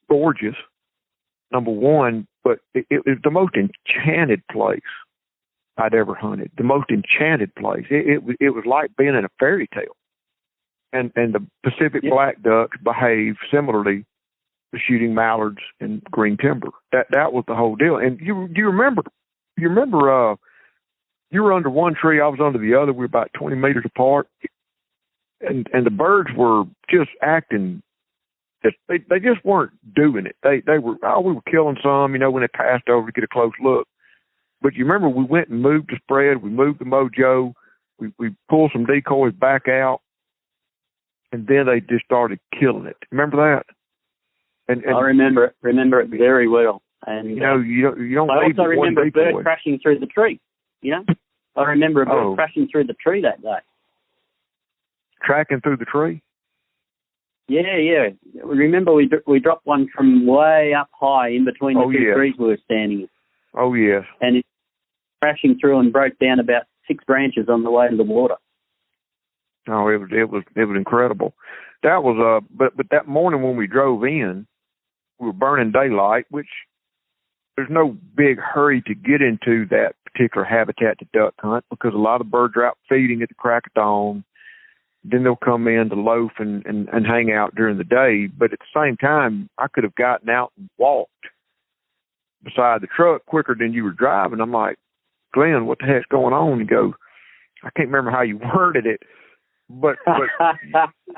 gorgeous, number one, but it was the most enchanted place I'd ever hunted. The most enchanted place. It was like being in a fairy tale. And the Pacific black ducks behave similarly to shooting mallards and green timber. That was the whole deal. And you remember you were under one tree, I was under the other. We were about 20 meters apart. And the birds were just acting, they just weren't doing it. We were killing some, you know, when they passed over to get a close look. But you remember we went and moved the spread, we moved the mojo, we pulled some decoys back out, and then they just started killing it. Remember that? And I remember it very well. And you know, you don't. I also remember a bird crashing through the tree. You know, I remember a bird crashing through the tree that day. Tracking through the tree? Yeah. Remember we dropped one from way up high in between the two trees we were standing in. Oh, yes. And it crashing through and broke down about 6 branches on the way to the water. Oh, it was incredible. That was but that morning when we drove in, we were burning daylight, which there's no big hurry to get into that particular habitat to duck hunt because a lot of birds are out feeding at the crack of dawn. Then they'll come in to loaf and hang out during the day. But at the same time, I could have gotten out and walked beside the truck quicker than you were driving. I'm like, Glenn, what the heck's going on? He goes, I can't remember how you worded it, but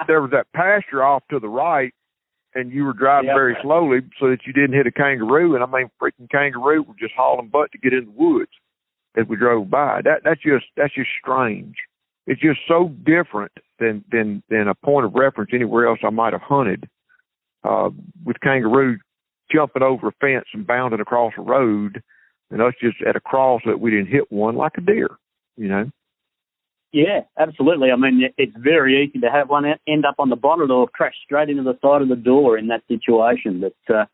there was that pasture off to the right, and you were driving very slowly so that you didn't hit a kangaroo. And I mean, freaking kangaroo were just hauling butt to get in the woods as we drove by. That's just strange. It's just so different than a point of reference anywhere else I might have hunted. With kangaroos jumping over a fence and bounding across a road, and us just at a cross that we didn't hit one like a deer, you know? Yeah, absolutely. I mean, it's very easy to have one end up on the bonnet or crash straight into the side of the door in that situation. But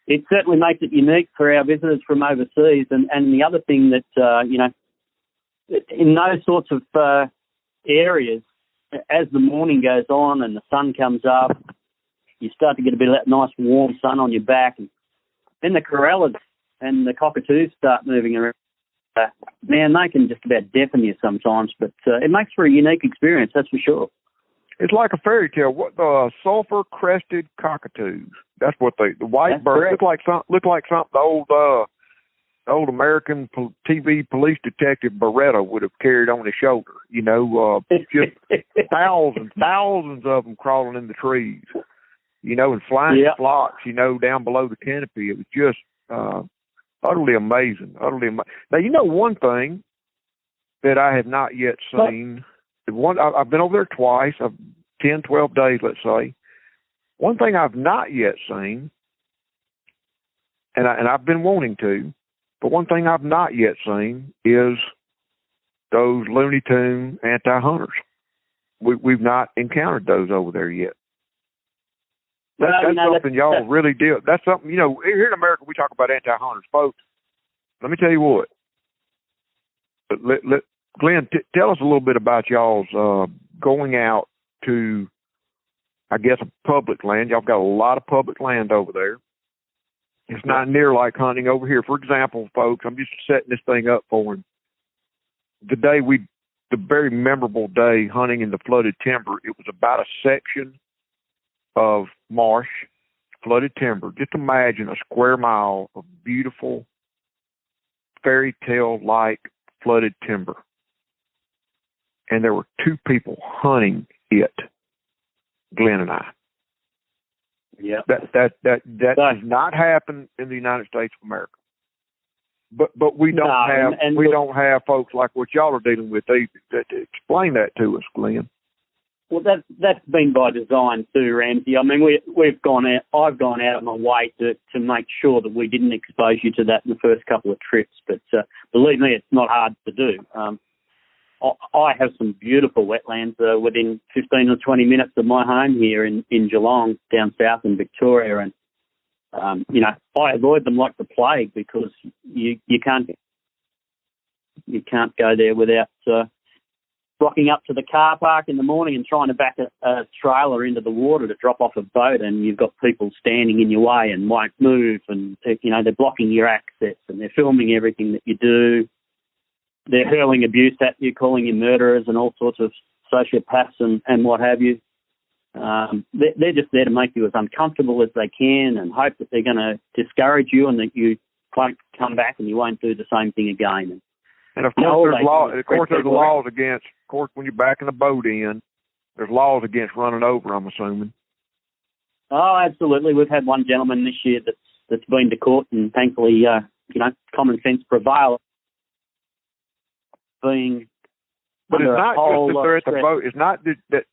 it certainly makes it unique for our visitors from overseas. And the other thing that, you know, in those sorts of areas, as the morning goes on and the sun comes up, you start to get a bit of that nice warm sun on your back. And then the corrallers and the cockatoos start moving around. Man, they can just about deafen you sometimes, but it makes for a unique experience, that's for sure. It's like a fairy tale. What the sulfur-crested cockatoos? That's what the white birds look like. Something the old American TV police detective Baretta would have carried on his shoulder. You know, just thousands of them crawling in the trees. You know, and flying in flocks. You know, down below the canopy. It was just utterly amazing. Now, you know one thing that I have not yet seen. I've been over there twice, 10, 12 days, let's say. One thing I've not yet seen, and I've been wanting to, but one thing I've not yet seen is those Looney Tune anti-hunters. We've not encountered those over there yet. That's something y'all really deal. That's something, you know, here in America we talk about anti-hunters, folks. Let me tell you what, Glenn, tell us a little bit about y'all's going out to, I guess, a public land. Y'all got a lot of public land over there. It's not near like hunting over here. For example, folks, I'm just setting this thing up for him. The very memorable day hunting in the flooded timber, it was about a section of marsh, flooded timber. Just imagine a square mile of beautiful, fairy tale-like flooded timber. And there were 2 people hunting it, Glenn and I. Yeah. That does not happen in the United States of America. But we don't have folks like what y'all are dealing with. Explain that to us, Glenn. Well, that's been by design too, Ramsey. I mean, I've gone out of my way to make sure that we didn't expose you to that in the first couple of trips. But believe me, it's not hard to do. I have some beautiful wetlands within 15 or 20 minutes of my home here in Geelong, down south in Victoria, and I avoid them like the plague because you can't go there without rocking up to the car park in the morning and trying to back a trailer into the water to drop off a boat, and you've got people standing in your way and won't move, and they're blocking your access, and they're filming everything that you do. They're hurling abuse at you, calling you murderers and all sorts of sociopaths and what have you. They're just there to make you as uncomfortable as they can and hope that they're going to discourage you and that you won't come back and you won't do the same thing again. And of course, there's laws against. Of course, when you're backing a boat in, there's laws against running over, I'm assuming. Oh, absolutely. We've had one gentleman this year that's been to court, and thankfully, common sense prevailed. But it's not just that they're at the boat.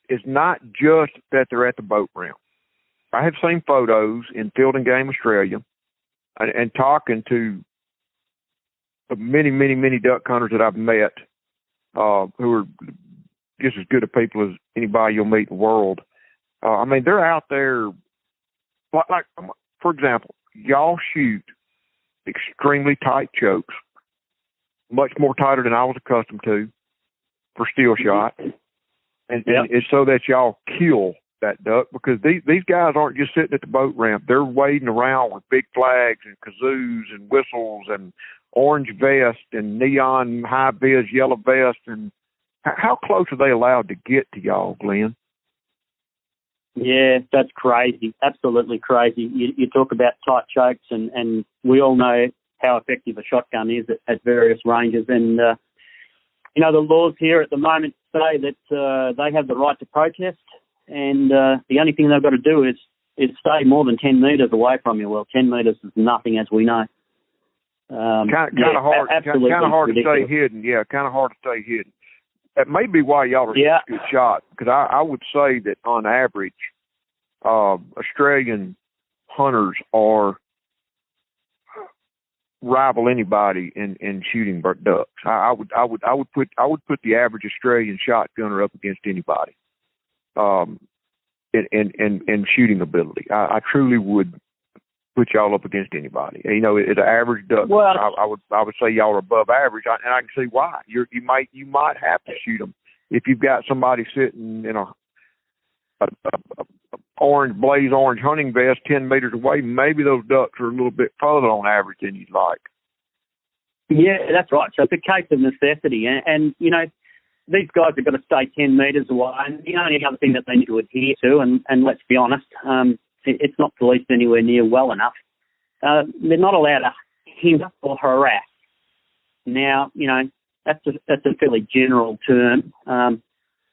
It's not just that they're at the boat ramp. I have seen photos in Field and Game Australia, and talking to the many, many, many duck hunters that I've met, who are just as good of people as anybody you'll meet in the world. I mean, they're out there, like for example, y'all shoot extremely tight chokes, much more tighter than I was accustomed to for steel shot. And it's so that y'all kill that duck, because these guys aren't just sitting at the boat ramp. They're wading around with big flags and kazoos and whistles and orange vest and neon high-vis yellow vest. And how close are they allowed to get to y'all, Glenn? Yeah, that's crazy. Absolutely crazy. You talk about tight chokes, and we all know how effective a shotgun is at various ranges. And, the laws here at the moment say that they have the right to protest, and the only thing they've got to do is stay more than 10 metres away from you. Well, 10 metres is nothing, as we know. Kind of hard to stay hidden. Yeah, kind of hard to stay hidden. That may be why y'all are such a good shot, because I would say that on average, Australian hunters are rival anybody in shooting ducks. I would put the average Australian shotgunner up against anybody, in shooting ability. I truly would put y'all up against anybody. At an average duck, well, I would say y'all are above average, and I can see why. You might have to shoot them if you've got somebody sitting in a blaze orange hunting vest 10 meters away. Maybe those ducks are a little bit further on average than you'd like. Yeah, that's right. So it's a case of necessity, and these guys have got to stay 10 metres away. And the only other thing that they need to adhere to, and let's be honest, it's not policed anywhere near well enough. They're not allowed to hinder or harass. Now, that's a fairly general term.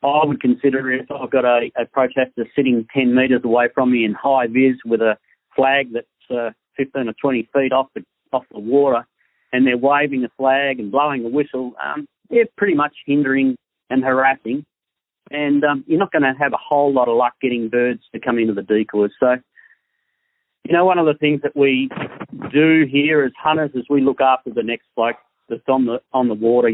I would consider if I've got a protester sitting 10 metres away from me in high vis with a flag that's 15 or 20 feet off the water, and they're waving a flag and blowing a whistle, they're pretty much hindering and harassing. And you're not going to have a whole lot of luck getting birds to come into the decoys. So, one of the things that we do here as hunters is we look after the next bloke that's on the water.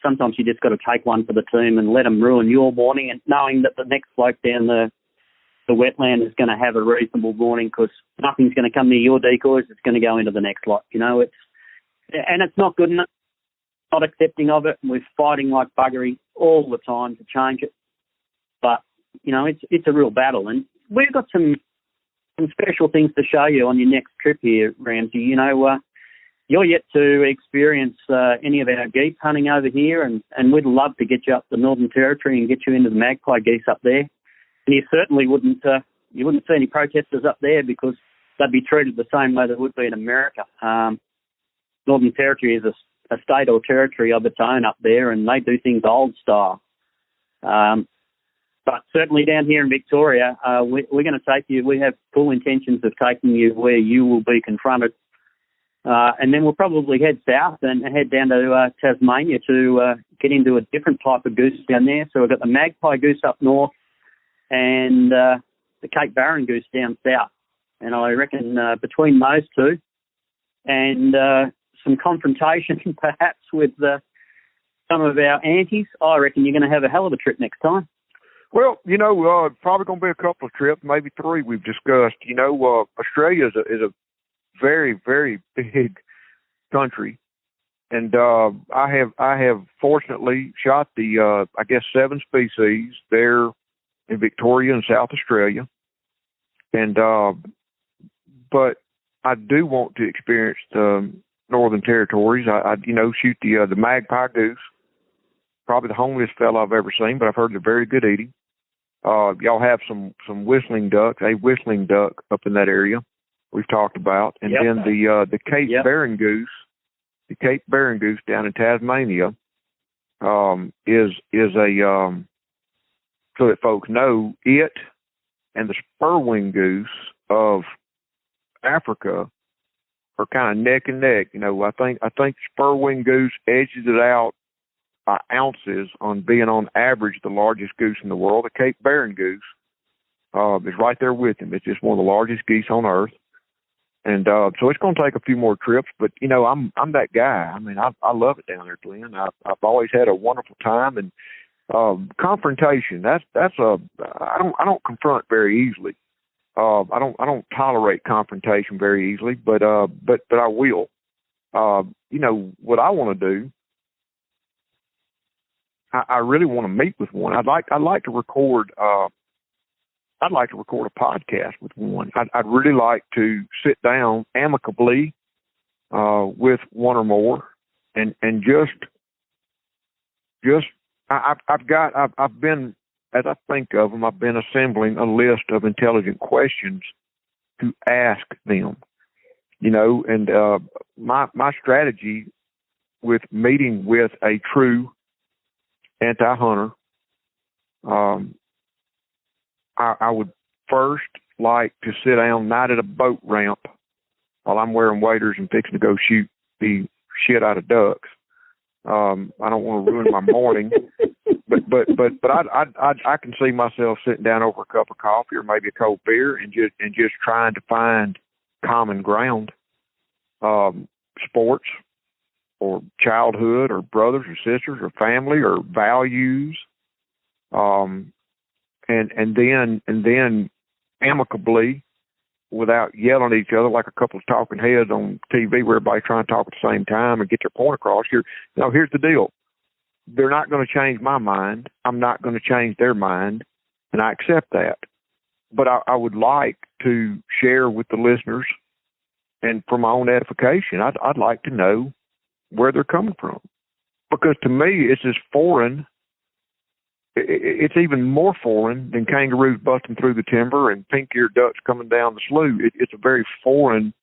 Sometimes you just got to take one for the team and let them ruin your morning, and knowing that the next bloke down the wetland is going to have a reasonable morning, because nothing's going to come near your decoys. It's going to go into the next lot. It's not good enough. not accepting of it. We're fighting like buggery all the time to change it. But, you know, it's a real battle. And we've got some special things to show you on your next trip here, Ramsey. You know, you're yet to experience any of our geese hunting over here, and we'd love to get you up the Northern Territory and get you into the magpie geese up there. And you certainly wouldn't see any protesters up there because they'd be treated the same way they would be in America. Northern Territory is a state or territory of its own up there, and they do things old style. But certainly down here in Victoria, we're going to take you. We have full intentions of taking you where you will be confronted. And then we'll probably head south and head down to Tasmania to get into a different type of goose down there. So we've got the magpie goose up north and the Cape Barren goose down south. And I reckon between those two and some confrontation perhaps with some of our aunties, I reckon you're going to have a hell of a trip next time. Well, you know, probably going to be a couple of trips, maybe 3 we've discussed. You know, Australia is a very, very big country. And I have fortunately shot the, 7 species there in Victoria and South Australia. And, but I do want to experience the Northern Territories. I shoot the magpie goose, probably the homeliest fellow I've ever seen, but I've heard they're very good eating. Y'all have some whistling ducks, a whistling duck up in that area we've talked about. And then the Cape Barren goose, the Cape Barren goose down in Tasmania, is a, so that folks know, it and the spur-winged goose of Africa are kind of neck and neck. You know, I think spur-winged goose edges it out by ounces on being on average the largest goose in the world. The Cape Barren goose is right there with him. It's just one of the largest geese on earth. And so it's going to take a few more trips, but you know, I'm that guy. I mean, I love it down there, Glenn. I've always had a wonderful time, and confrontation. I don't confront very easily. I don't tolerate confrontation very easily, but I will. You know what I want to do. I really want to meet with one. I'd like to record. I'd like to record a podcast with one. I'd really like to sit down amicably with one or more, and just I've been, as I think of them, I've been assembling a list of intelligent questions to ask them. You know, and my strategy with meeting with a true anti-hunter, I would first like to sit down not at a boat ramp while I'm wearing waders and fixing to go shoot the shit out of ducks. I don't want to ruin my morning, but I can see myself sitting down over a cup of coffee or maybe a cold beer and just trying to find common ground, sports or childhood or brothers or sisters or family or values, and then amicably, without yelling at each other like a couple of talking heads on TV where everybody's trying to talk at the same time and get their point across. Here's the deal. They're not going to change my mind. I'm not going to change their mind, and I accept that. But I would like to share with the listeners, and for my own edification, I'd like to know where they're coming from. Because to me, it's as foreign. It's even more foreign than kangaroos busting through the timber and pink-eared ducks coming down the slough. It's a very foreign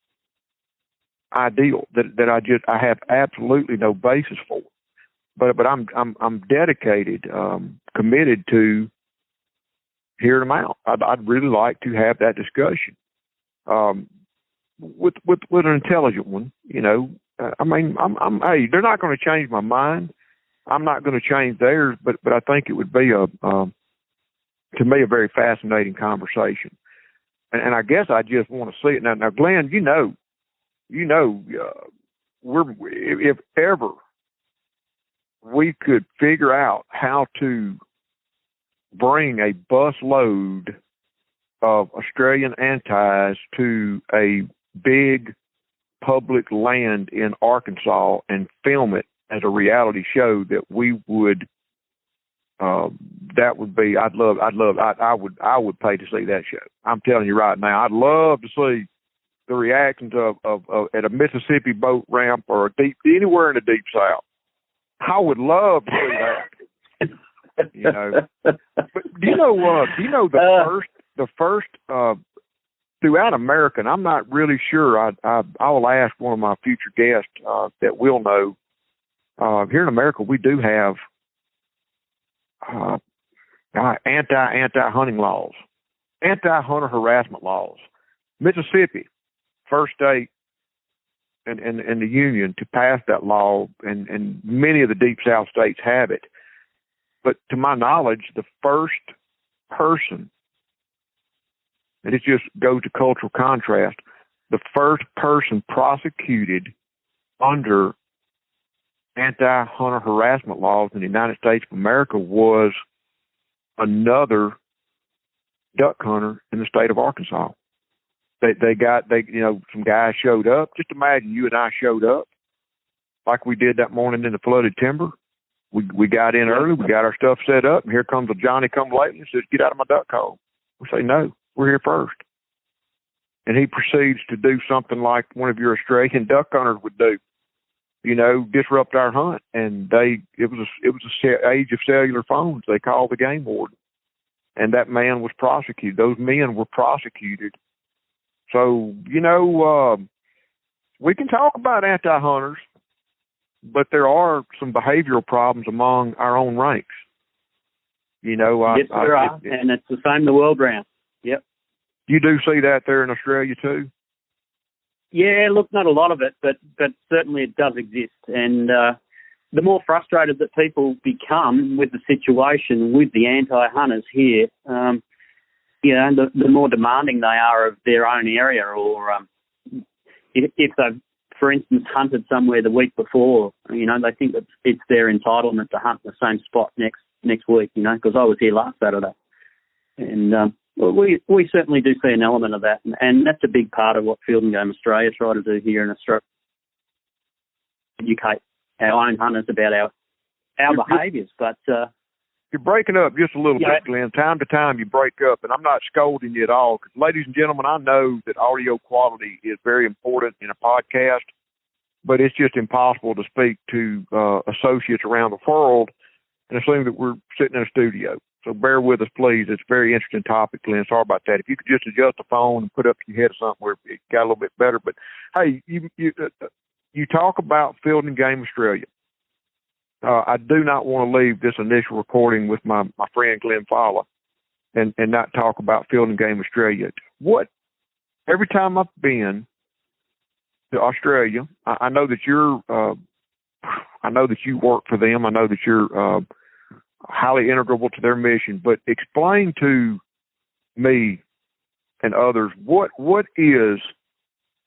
ideal that I have absolutely no basis for. But I'm dedicated, committed to hearing them out. I'd really like to have that discussion with an intelligent one. You know, hey, they're not going to change my mind. I'm not going to change theirs, but I think it would be to me, a very fascinating conversation. And I guess I just want to see it now. Glenn, if ever we could figure out how to bring a bus load of Australian antis to a big public land in Arkansas and film it as a reality show that we would. That would be. I would pay to see that show. I'm telling you right now, I'd love to see the reactions of at a Mississippi boat ramp or anywhere in the deep South. I would love to see that. You know, but do you know the first throughout America? And I'm not really sure. I will ask one of my future guests that will know. Here in America, we do have anti-hunting laws, anti-hunter harassment laws. Mississippi, first state in the union to pass that law, and many of the Deep South states have it. But to my knowledge, the first person, and it just goes to cultural contrast, the first person prosecuted under anti-hunter harassment laws in the United States of America was another duck hunter in the state of Arkansas. Some guys showed up. Just imagine you and I showed up like we did that morning in the flooded timber. We got in early. We got our stuff set up, and here comes a Johnny-come-lately and says, "Get out of my duck hole." We say, "No, we're here first." And he proceeds to do something like one of your Australian duck hunters would do. You know, disrupt our hunt. And it was a age of cellular phones. They called the game warden, and that man was prosecuted. Those men were prosecuted. So, we can talk about anti-hunters, but there are some behavioral problems among our own ranks. Yes, there are, and it's the same the world round. Yep. You do see that there in Australia too? Yeah, look, not a lot of it, but certainly it does exist. And the more frustrated that people become with the situation with the anti-hunters here, the more demanding they are of their own area, or if they've, for instance, hunted somewhere the week before, they think that it's their entitlement to hunt the same spot next week, because I was here last Saturday. And we certainly do see an element of that, and that's a big part of what Field and Game Australia try to do here in Australia. Educate our own hunters about our behaviours, but... You're breaking up just a little bit, Glenn. Time to time you break up, and I'm not scolding you at all. 'Cause ladies and gentlemen, I know that audio quality is very important in a podcast, but it's just impossible to speak to associates around the world and assume that we're sitting in a studio. So bear with us, please. It's a very interesting topic, Glenn. Sorry about that. If you could just adjust the phone and put up your head or something where it got a little bit better. But, hey, you talk about Field and Game Australia. I do not want to leave this initial recording with my friend Glenn Falla and not talk about Field and Game Australia. Every time I've been to Australia, I know that I know that you work for them. I know that you're highly integral to their mission. But explain to me and others what is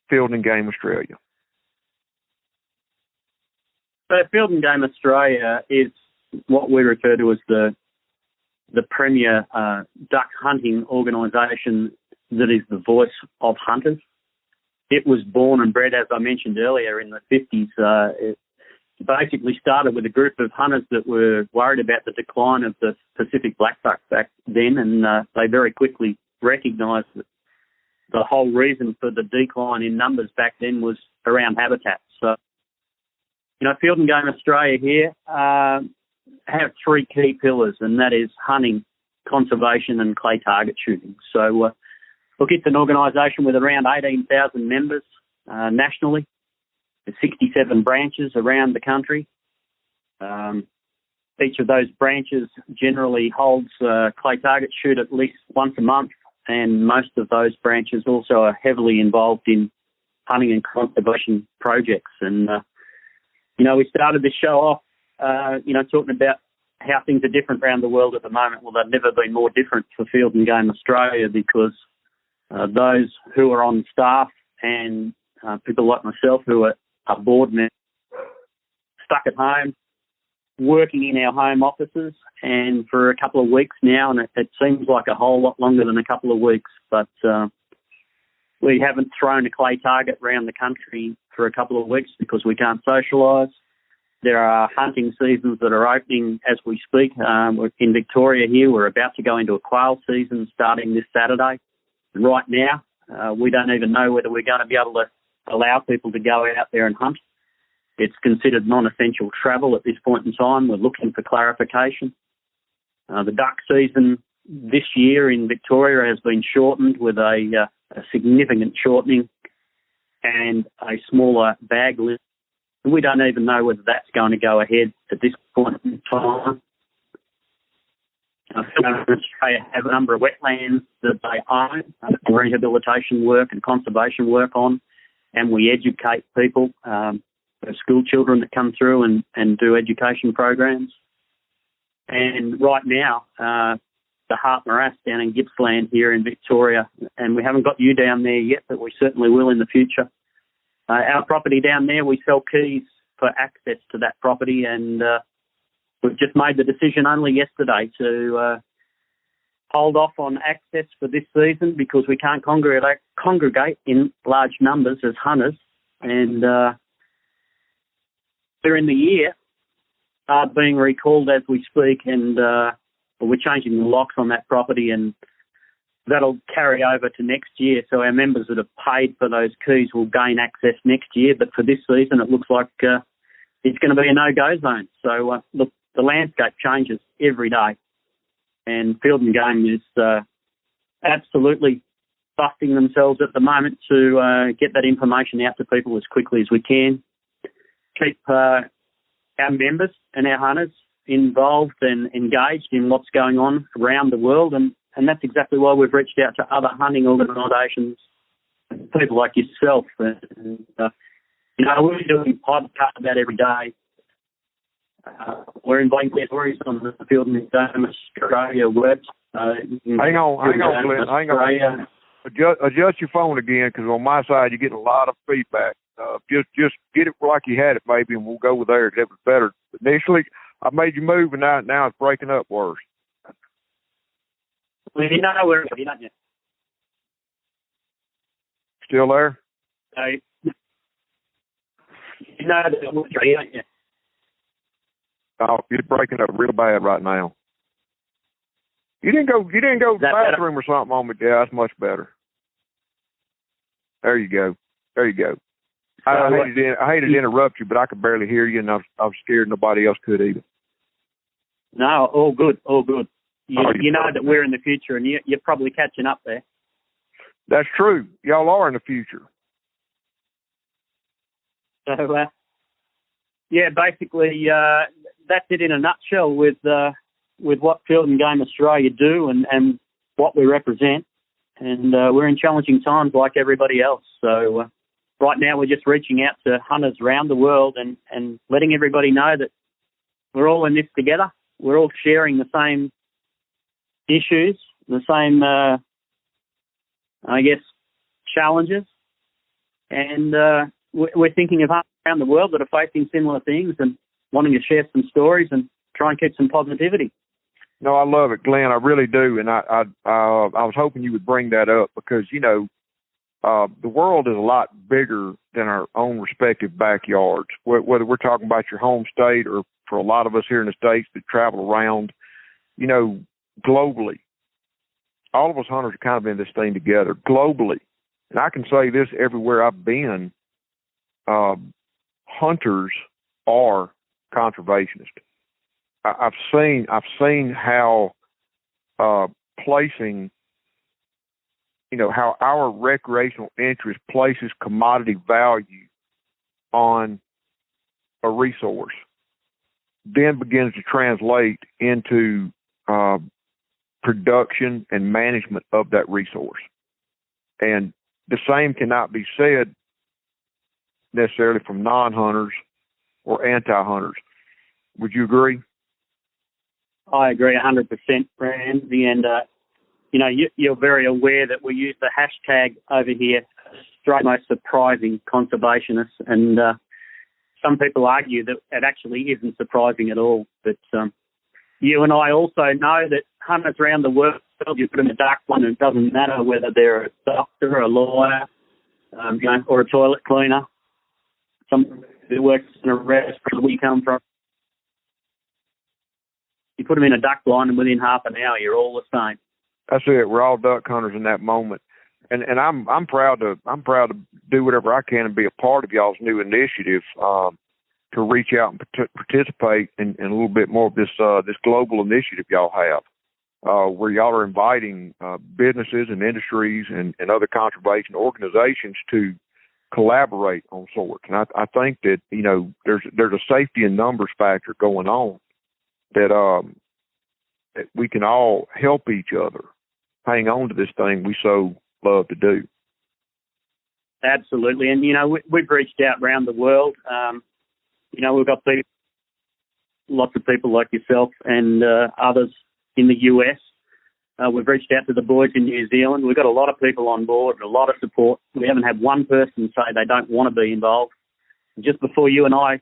Field and Game Australia. So Field and Game Australia is what we refer to as the premier duck hunting organisation that is the voice of hunters. It was born and bred, as I mentioned earlier, in the 50s. It basically started with a group of hunters that were worried about the decline of the Pacific blackbuck back then, and they very quickly recognised that the whole reason for the decline in numbers back then was around habitat. So, Field and Game Australia here have three key pillars, and that is hunting, conservation and clay target shooting. So, it's an organisation with around 18,000 members nationally. There's 67 branches around the country. Each of those branches generally holds clay target shoot at least once a month, and most of those branches also are heavily involved in hunting and conservation projects. And we started this show off, talking about how things are different around the world at the moment. Well, they've never been more different for Field and Game Australia, because those who are on staff and people like myself who are board members stuck at home, working in our home offices, and for a couple of weeks now, and it seems like a whole lot longer than a couple of weeks, but we haven't thrown a clay target around the country for a couple of weeks because we can't socialise. There are hunting seasons that are opening as we speak. We're in Victoria here, we're about to go into a quail season starting this Saturday. And right now, we don't even know whether we're going to be able to allow people to go out there and hunt. It's considered non-essential travel at this point in time. We're looking for clarification. The duck season this year in Victoria has been shortened with a significant shortening and a smaller bag limit. We don't even know whether that's going to go ahead at this point in time. Australia have a number of wetlands that they own, rehabilitation work and conservation work on, and we educate people, school children that come through and do education programs. And right now, the Hart Morass down in Gippsland here in Victoria, and we haven't got you down there yet, but we certainly will in the future. Our property down there, we sell keys for access to that property, and we've just made the decision only yesterday to hold off on access for this season because we can't congregate in large numbers as hunters. And during the year, are being recalled as we speak, and we're changing the locks on that property, and that'll carry over to next year. So our members that have paid for those keys will gain access next year. But for this season, it looks like it's going to be a no-go zone. So, look, the landscape changes every day. And Field and Game is absolutely busting themselves at the moment to get that information out to people as quickly as we can. Keep our members and our hunters involved and engaged in what's going on around the world. And that's exactly why we've reached out to other hunting organisations, people like yourself. And we're doing podcasts about every day. We're inviting stories on the Field and Game Australia website. Hang on, Glenn. Hang on. Adjust your phone again, because on my side you're getting a lot of feedback. Just get it like you had it, maybe, and we'll go with there. That was better. Initially, I made you move, and now it's breaking up worse. Well, you know where it is, don't you? Still there? You know that we're here, don't you? Oh, you're breaking up real bad right now. You didn't go to the bathroom or something on me. Yeah, that's much better. There you go. I hated to interrupt you, but I could barely hear you, and I was scared nobody else could either. No, all good. You know that we're in the future, and you're probably catching up there. That's true. Y'all are in the future. So, basically, that's it in a nutshell with what Field and Game Australia do and what we represent. And we're in challenging times like everybody else. So right now we're just reaching out to hunters around the world and letting everybody know that we're all in this together. We're all sharing the same issues, the same, challenges. And we're thinking of hunters around the world that are facing similar things and wanting to share some stories and try and keep some positivity. No, I love it, Glenn. I really do. And I was hoping you would bring that up because, the world is a lot bigger than our own respective backyards, whether we're talking about your home state or for a lot of us here in the States that travel around, globally. All of us hunters are kind of in this thing together globally. And I can say this everywhere I've been, hunters are conservationists. I've seen how placing, how our recreational interest places commodity value on a resource, then begins to translate into production and management of that resource. And the same cannot be said necessarily from non-hunters or anti-hunters. Would you agree? I agree 100%, Ramsey. And, you're very aware that we use the hashtag over here, Australia's most surprising conservationists. And some people argue that it actually isn't surprising at all. But you and I also know that hunters around the world, you put in a duck one, and it doesn't matter whether they're a doctor, a lawyer, or a toilet cleaner. Some that works in a restaurant we come from. You put them in a duck blind, and within half an hour, you're all the same. That's it. We're all duck hunters in that moment, and I'm proud to do whatever I can and be a part of y'all's new initiative to reach out and participate in a little bit more of this global initiative y'all have, where y'all are inviting businesses and industries and other conservation organizations to collaborate on sorts. And I think that, you know, there's a safety in numbers factor going on that we can all help each other hang on to this thing we so love to do. Absolutely. And, you know, we've reached out around the world. You know, we've got lots of people like yourself and others in the US. We've reached out to the boys in New Zealand. We've got a lot of people on board, a lot of support. We haven't had one person say they don't want to be involved. Just before you and I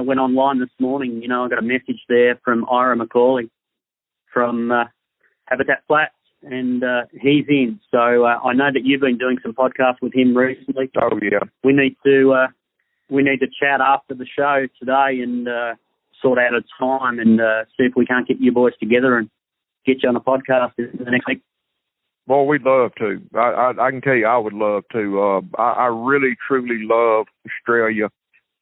went online this morning, you know, I got a message there from Ira McCauley from Habitat Flats, and he's in. So I know that you've been doing some podcasts with him recently. Oh, yeah. We need to chat after the show today and sort out a time and see if we can't get you boys together and get you on a podcast in the next week. Well, we'd love to. I can tell you I would love to. I really, truly love Australia.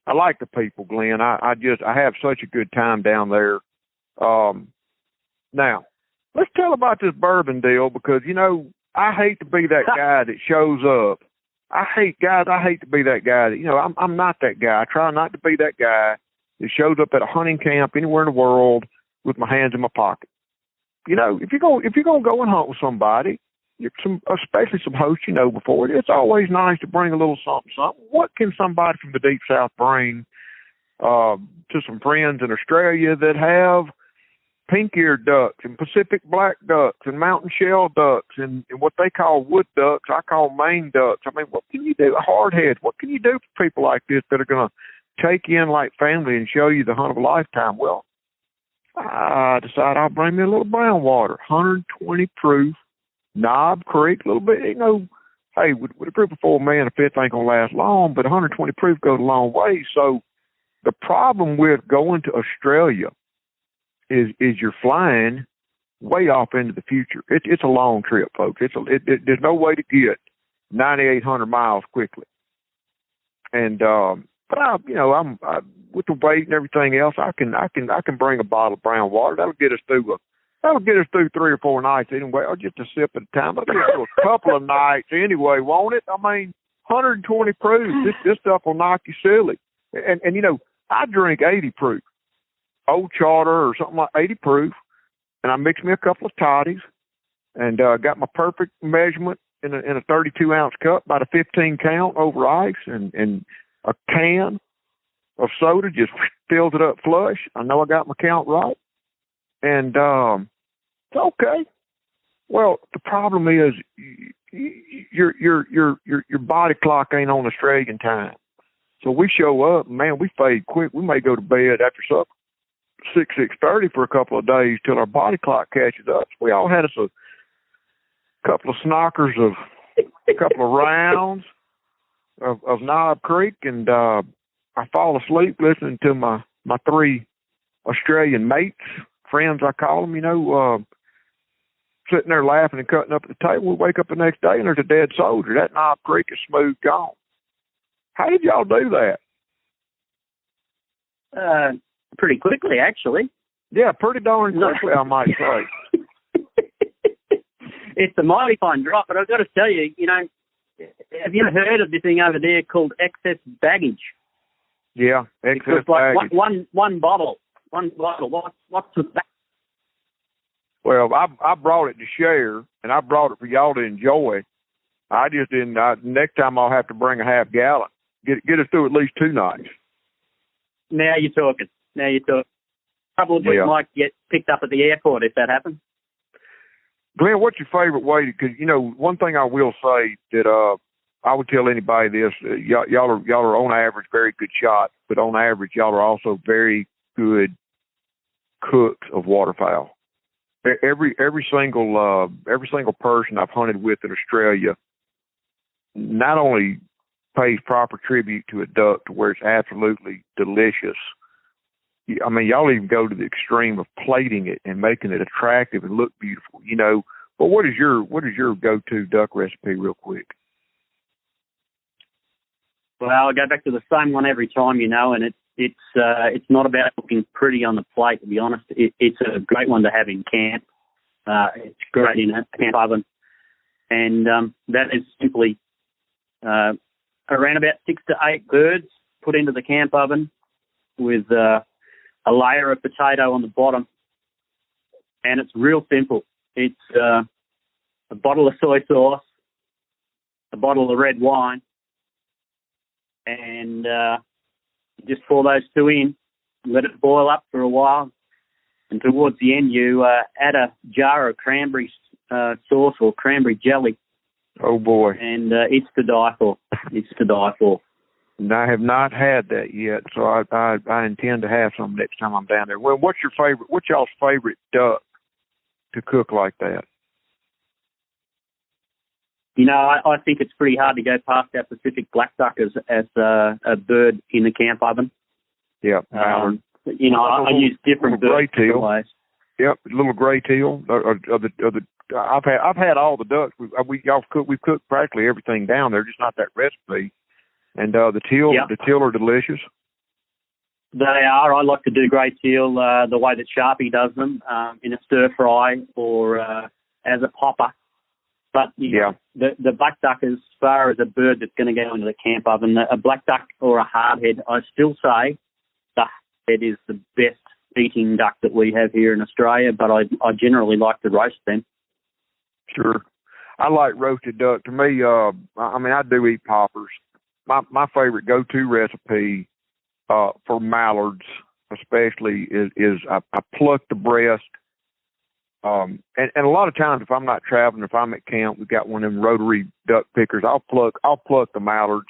I like the people, Glenn. I have such a good time down there. Now, let's tell about this bourbon deal because, you know, I hate to be that guy that shows up. I hate to be that guy that, you know, I'm not that guy. I try not to be that guy that shows up at a hunting camp anywhere in the world with my hands in my pocket. You know, if you're gonna go and hunt with somebody, especially some hosts you know before, it's always nice to bring a little something. What can somebody from the Deep South bring to some friends in Australia that have pink-eared ducks and Pacific black ducks and mountain shell ducks and what they call wood ducks? I call Maine ducks. I mean, what can you do? Hardheads. What can you do for people like this that are going to take you in like family and show you the hunt of a lifetime? Well, I decided I'll bring me a little brown water, 120 proof, Knob Creek, a little bit, you know, hey, with a group of 4 men, a fifth ain't going to last long, but 120 proof goes a long way. So the problem with going to Australia is you're flying way off into the future. It's a long trip, folks. There's no way to get 9,800 miles quickly. And, but I'm with the weight and everything else, I can bring a bottle of brown water. That'll get us through 3 or 4 nights anyway, or just a sip at a time. That'll get us through a couple of nights anyway, won't it? I mean, 120 proof. This stuff will knock you silly. And you know, I drink 80 proof, Old Charter or something like 80 proof, and I mix me a couple of toddies, and got my perfect measurement in a 32 ounce cup, about a 15 count over ice, and a can of soda just fills it up flush. I know I got my count right, and it's okay. Well, the problem is your body clock ain't on Australian time. So we show up, man, we fade quick. We may go to bed after supper 6:30 for a couple of days till our body clock catches up. So we all had us a couple of snockers of a couple of rounds of Knob Creek, and I fall asleep listening to my 3 Australian mates, friends I call them, you know, sitting there laughing and cutting up at the table. We wake up the next day and there's a dead soldier. That Knob Creek is smooth gone. How did y'all do that? Pretty quickly, actually. Yeah, pretty darn quickly, I might say. It's a mighty fine drop, but I've got to tell you, you know, have you ever heard of this thing over there called excess baggage? Yeah, excess baggage. One bottle. What's the back? Well, I brought it to share, and I brought it for y'all to enjoy. I just didn't. Next time I'll have to bring a half gallon. Get us through at least 2 nights. Now you're talking. Probably might get picked up at the airport if that happens. Glenn, what's your favorite way to? Because you know, one thing I will say that I would tell anybody this: y'all are on average very good shots, but on average y'all are also very good cooks of waterfowl. Every single person I've hunted with in Australia not only pays proper tribute to a duck to where it's absolutely delicious. I mean, y'all even go to the extreme of plating it and making it attractive and look beautiful, you know. But what is your go-to duck recipe, real quick? Well, I go back to the same one every time, you know, and it's not about looking pretty on the plate, to be honest. It's a great one to have in camp. It's great in a camp oven. And that is simply around about 6 to 8 birds put into the camp oven with a layer of potato on the bottom. And it's real simple. It's a bottle of soy sauce, a bottle of red wine, and just pour those two in, let it boil up for a while, and towards the end you add a jar of cranberry sauce or cranberry jelly. Oh, boy. And it's to die for. It's to die for. And I have not had that yet, so I intend to have some next time I'm down there. Well, what's y'all's favorite duck to cook like that? You know, I think it's pretty hard to go past our Pacific black duck as a bird in the camp oven. Yeah. You know, I use different birds different ways. Yep, little gray teal. I've had all the ducks. We've cooked practically everything down there, just not that recipe. And the teal are delicious. They are. I like to do grey teal the way that Sharpie does them, in a stir fry or as a popper. But know, the black duck, as far as a bird that's going to go into the camp oven, a black duck or a hardhead, I still say the hardhead is the best eating duck that we have here in Australia, but I generally like to roast them. Sure. I like roasted duck. To me, I do eat poppers. My favorite go-to recipe for mallards especially is I pluck the breast. And a lot of times if I'm not traveling, if I'm at camp, we've got one of them rotary duck pickers. I'll pluck the mallards.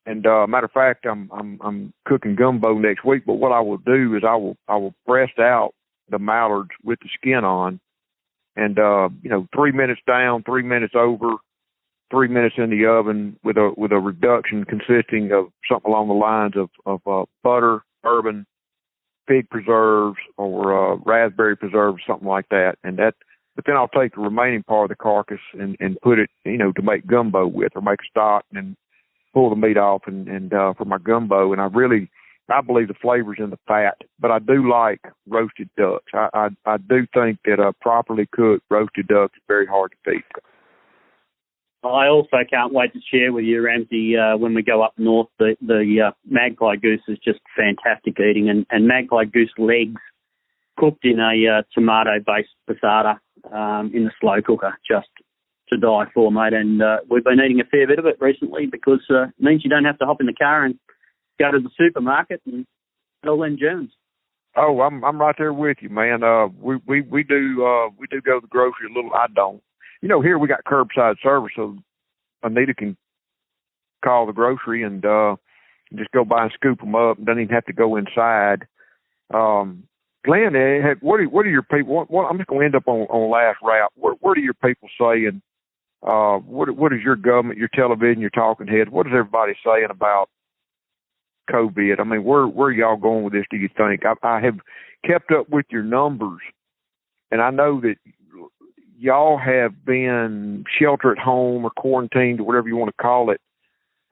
And matter of fact, I'm cooking gumbo next week. But what I will do is I will breast out the mallards with the skin on, and 3 minutes down, 3 minutes over, 3 minutes in the oven with a reduction consisting of something along the lines of butter, bourbon, pig preserves, or raspberry preserves, something like that. But then I'll take the remaining part of the carcass and put it, to make gumbo with, or make a stock, and then pull the meat off and for my gumbo. And I believe the flavor's in the fat, but I do like roasted ducks. I do think that a properly cooked roasted duck is very hard to beat. I also can't wait to share with you, Ramsey, when we go up north, the magpie goose is just fantastic eating, and magpie goose legs cooked in a tomato-based passata in the slow cooker, just to die for, mate. And we've been eating a fair bit of it recently because it means you don't have to hop in the car and go to the supermarket and get all them germs. Oh, I'm right there with you, man. We do go to the grocery a little. I don't. Here we got curbside service, so Anita can call the grocery and just go by and scoop them up. Doesn't even have to go inside. Glenn, what are your people? I'm just going to end up on last wrap. What are your people saying? What is your government, your television, your talking heads? What is everybody saying about COVID? I mean, where are y'all going with this, do you think? I have kept up with your numbers, and I know that y'all have been shelter at home or quarantined or whatever you want to call it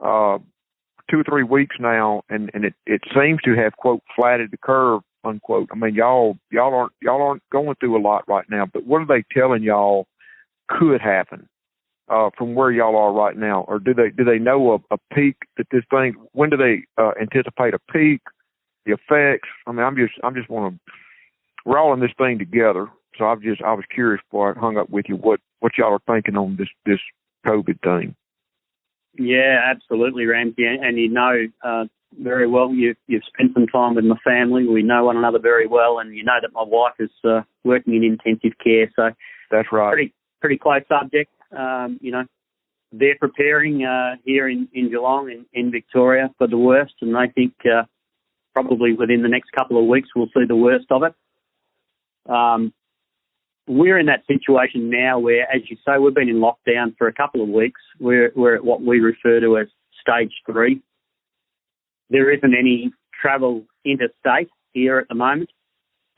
2 or 3 weeks now, and it seems to have, quote, flattened the curve, unquote. I mean, y'all aren't going through a lot right now, but what are they telling y'all could happen from where y'all are right now? Or do they know a peak that this thing? When do they anticipate a peak? The effects? I mean, I'm just want to. We're all in this thing together. So I was curious before I hung up with you what y'all are thinking on this COVID thing. Yeah, absolutely, Ramsey, and very well. You've spent some time with my family. We know one another very well, and you know that my wife is working in intensive care. So that's right. Pretty close subject. They're preparing here in Geelong in Victoria for the worst, and they think probably within the next couple of weeks we'll see the worst of it. We're in that situation now where, as you say, we've been in lockdown for a couple of weeks. We're at what we refer to as stage 3. There isn't any travel interstate here at the moment,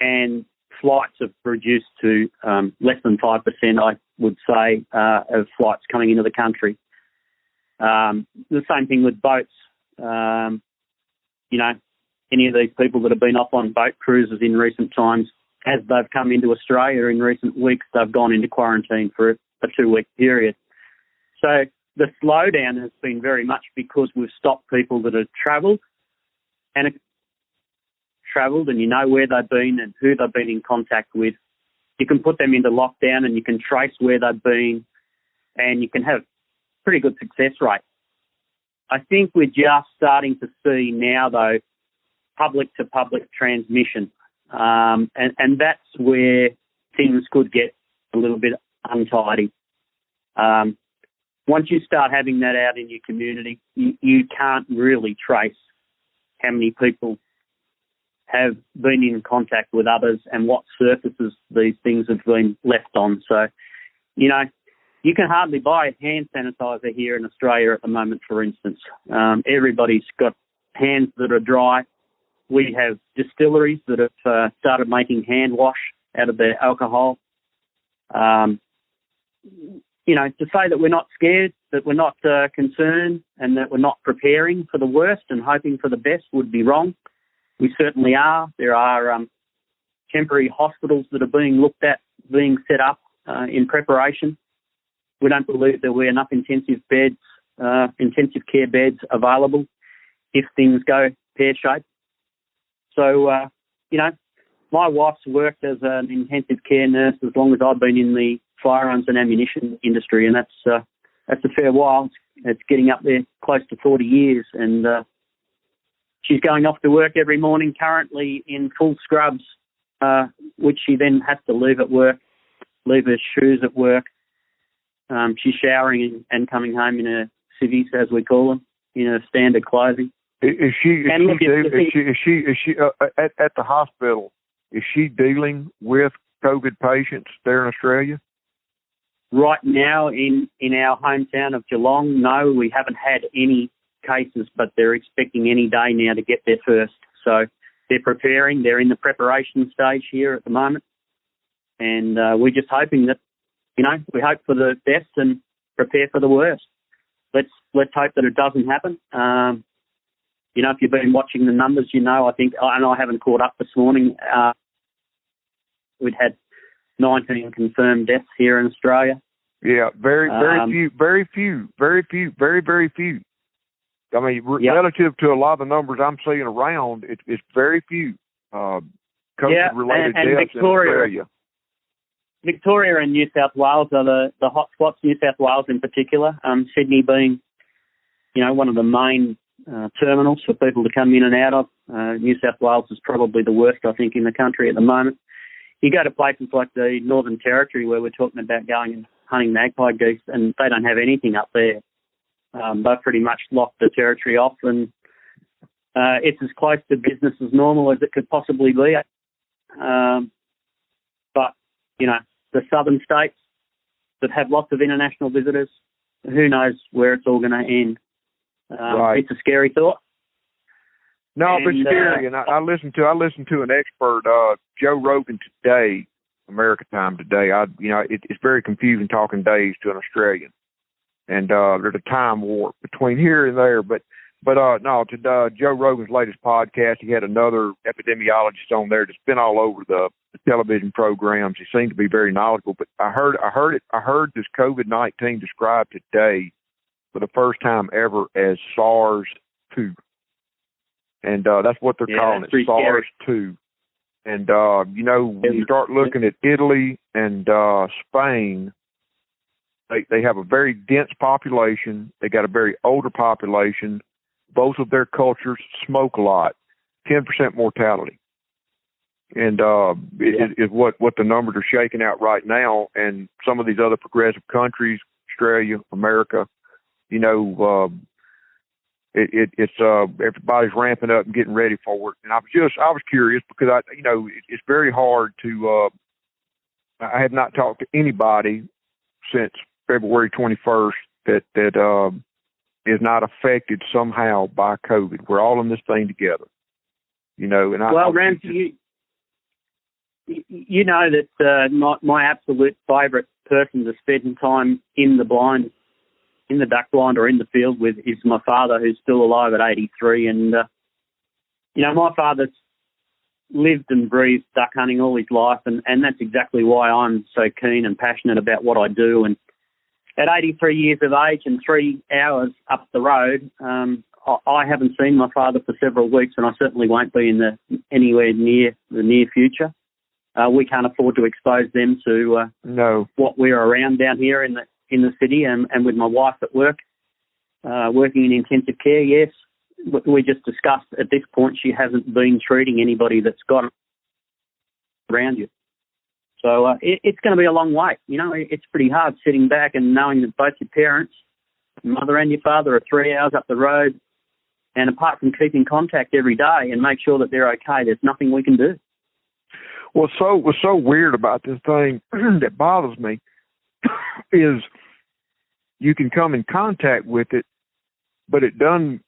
and flights have reduced to less than 5%, I would say, of flights coming into the country. The same thing with boats. Any of these people that have been off on boat cruises in recent times, as they've come into Australia in recent weeks, they've gone into quarantine for a 2-week period. So the slowdown has been very much because we've stopped people that have travelled, and you know where they've been and who they've been in contact with. You can put them into lockdown and you can trace where they've been, and you can have pretty good success rate. I think we're just starting to see now, though, public-to-public transmission, and that's where things could get a little bit untidy. Once you start having that out in your community, you can't really trace how many people have been in contact with others and what surfaces these things have been left on. So, you can hardly buy hand sanitizer here in Australia at the moment, for instance. Everybody's got hands that are dry. We have distilleries that have started making hand wash out of their alcohol. To say that we're not scared, that we're not concerned, and that we're not preparing for the worst and hoping for the best would be wrong. We certainly are. There are temporary hospitals that are being looked at, being set up in preparation. We don't believe there will be enough intensive care beds available if things go pear-shaped. So, my wife's worked as an intensive care nurse as long as I've been in the firearms and ammunition industry, and that's a fair while. It's getting up there close to 40 years, and she's going off to work every morning currently in full scrubs, which she then has to leave at work, leave her shoes at work. She's showering and coming home in her civvies, as we call them, in her standard clothing. Is she at the hospital? Is she dealing with COVID patients there in Australia? Right now, in our hometown of Geelong, no, we haven't had any cases, but they're expecting any day now to get there first. So they're preparing. They're in the preparation stage here at the moment, and we're just hoping that, we hope for the best and prepare for the worst. Let's hope that it doesn't happen. If you've been watching the numbers, I think, and I haven't caught up this morning, we'd had 19 confirmed deaths here in Australia. Yeah, very few. I mean, relative to a lot of the numbers I'm seeing around, it's very few COVID-related deaths in Australia. Victoria and New South Wales are the hot spots, New South Wales in particular, Sydney being, one of the main terminals for people to come in and out of. New South Wales is probably the worst, I think, in the country at the moment. You go to places like the Northern Territory where we're talking about going and hunting magpie geese, and they don't have anything up there. They've pretty much locked the territory off, and it's as close to business as normal as it could possibly be. But, the southern states that have lots of international visitors, who knows where it's all going to end. Right. It's a scary thought. No, but scary. And I listened to an expert, Joe Rogan today, America time today. It's very confusing talking days to an Australian, and there's a time warp between here and there. But to Joe Rogan's latest podcast, he had another epidemiologist on there that's been all over the television programs. He seemed to be very knowledgeable. But I heard this COVID-19 described today for the first time ever as SARS-2. And that's what they're calling it, SARS-2. And, when you start looking at Italy and Spain, they have a very dense population. They got a very older population. Both of their cultures smoke a lot, 10% mortality. And is what the numbers are shaking out right now. And some of these other progressive countries, Australia, America, it's everybody's ramping up and getting ready for it. And I was curious because it's very hard to. I have not talked to anybody since February 21st that is not affected somehow by COVID. We're all in this thing together, And Ramsey, you know that my absolute favourite person to spend time in the blind, in the duck blind or in the field with is my father, who's still alive at 83. And, my father's lived and breathed duck hunting all his life, and that's exactly why I'm so keen and passionate about what I do. And at 83 years of age and 3 hours up the road, I haven't seen my father for several weeks, and I certainly won't be anywhere near the near future. We can't afford to expose them to what we're around down here in the city, and with my wife at work, working in intensive care. Yes, we just discussed at this point she hasn't been treating anybody that's got it around you. So it's going to be a long wait. It's pretty hard sitting back and knowing that both your parents, your mother and your father, are 3 hours up the road, and apart from keeping contact every day and make sure that they're okay, there's nothing we can do. What's so weird about this thing that bothers me is you can come in contact with it, but it doesn't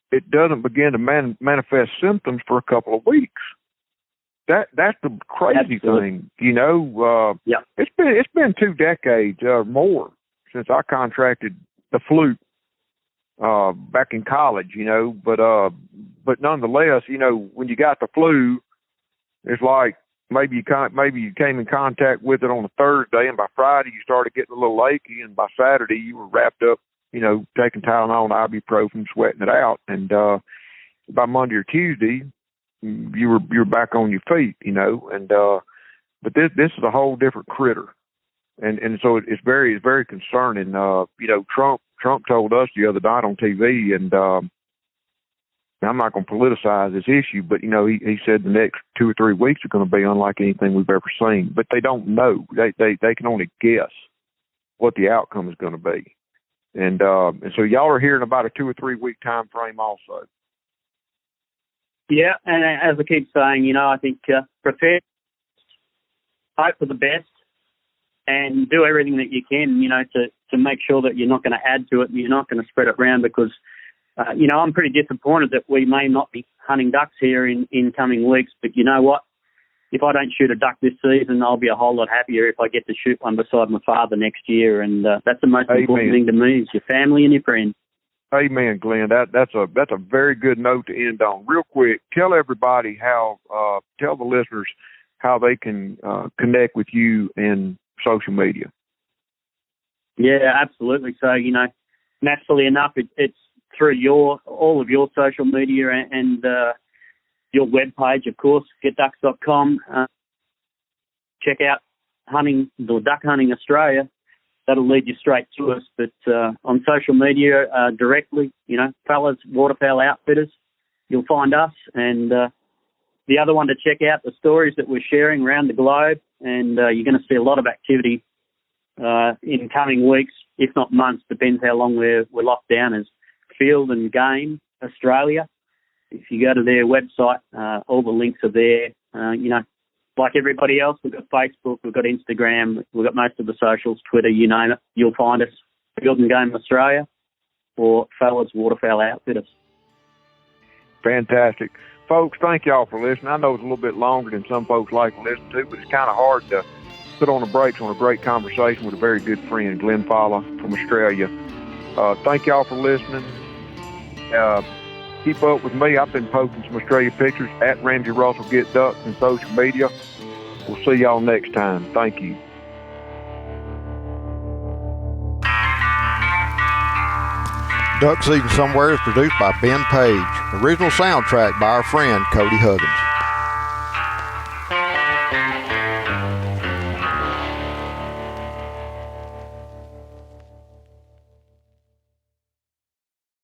begin to manifest symptoms for a couple of weeks. That's the crazy thing, Yeah. It's been 2 decades or more since I contracted the flu back in college, but nonetheless, when you got the flu, it's like maybe you came in contact with it on a Thursday, and by Friday you started getting a little achy, and by Saturday you were wrapped up, taking Tylenol and ibuprofen, sweating it out, and by Monday or Tuesday you were back on your feet, but this is a whole different critter, and so it's very concerning. Trump told us the other night on TV, and I'm not going to politicize this issue, but he said the next 2 or 3 weeks are going to be unlike anything we've ever seen. But they don't know; they can only guess what the outcome is going to be, and so y'all are hearing about a 2 or 3 week time frame also. Yeah, and as I keep saying, I think prepare, hope for the best, and do everything that you can, to make sure that you're not going to add to it and you're not going to spread it around, because, I'm pretty disappointed that we may not be hunting ducks here in coming weeks. But you know what? If I don't shoot a duck this season, I'll be a whole lot happier if I get to shoot one beside my father next year. And that's the most important thing to me, is your family and your friends. Amen, Glenn. That's a very good note to end on. Real quick, tell everybody tell the listeners how they can connect with you in social media. Yeah, absolutely. So, naturally enough, it's through all of your social media and your webpage, of course, getducks.com. Check out Duck Hunting Australia. That'll lead you straight to us. But on social media directly, Falla's Waterfowl Outfitters, you'll find us. And the other one to check out, the stories that we're sharing around the globe. And you're going to see a lot of activity in coming weeks, if not months, depends how long we're locked down, as Field and Game Australia. If you go to their website, all the links are there. Like everybody else, we've got Facebook, we've got Instagram, we've got most of the socials, Twitter, you name it. You'll find us, Field and Game Australia or Falla's Waterfowl Outfitters. Fantastic. Folks, thank y'all for listening. I know it's a little bit longer than some folks like to listen to, but it's kind of hard to put on the brakes on a great conversation with a very good friend, Glenn Falla from Australia. Thank y'all for listening. Keep up with me. I've been posting some Australia pictures at Ramsey Russell Get Ducks and social media. We'll see y'all next time. Thank you. Duck Season Somewhere is produced by Ben Page. Original soundtrack by our friend Cody Huggins.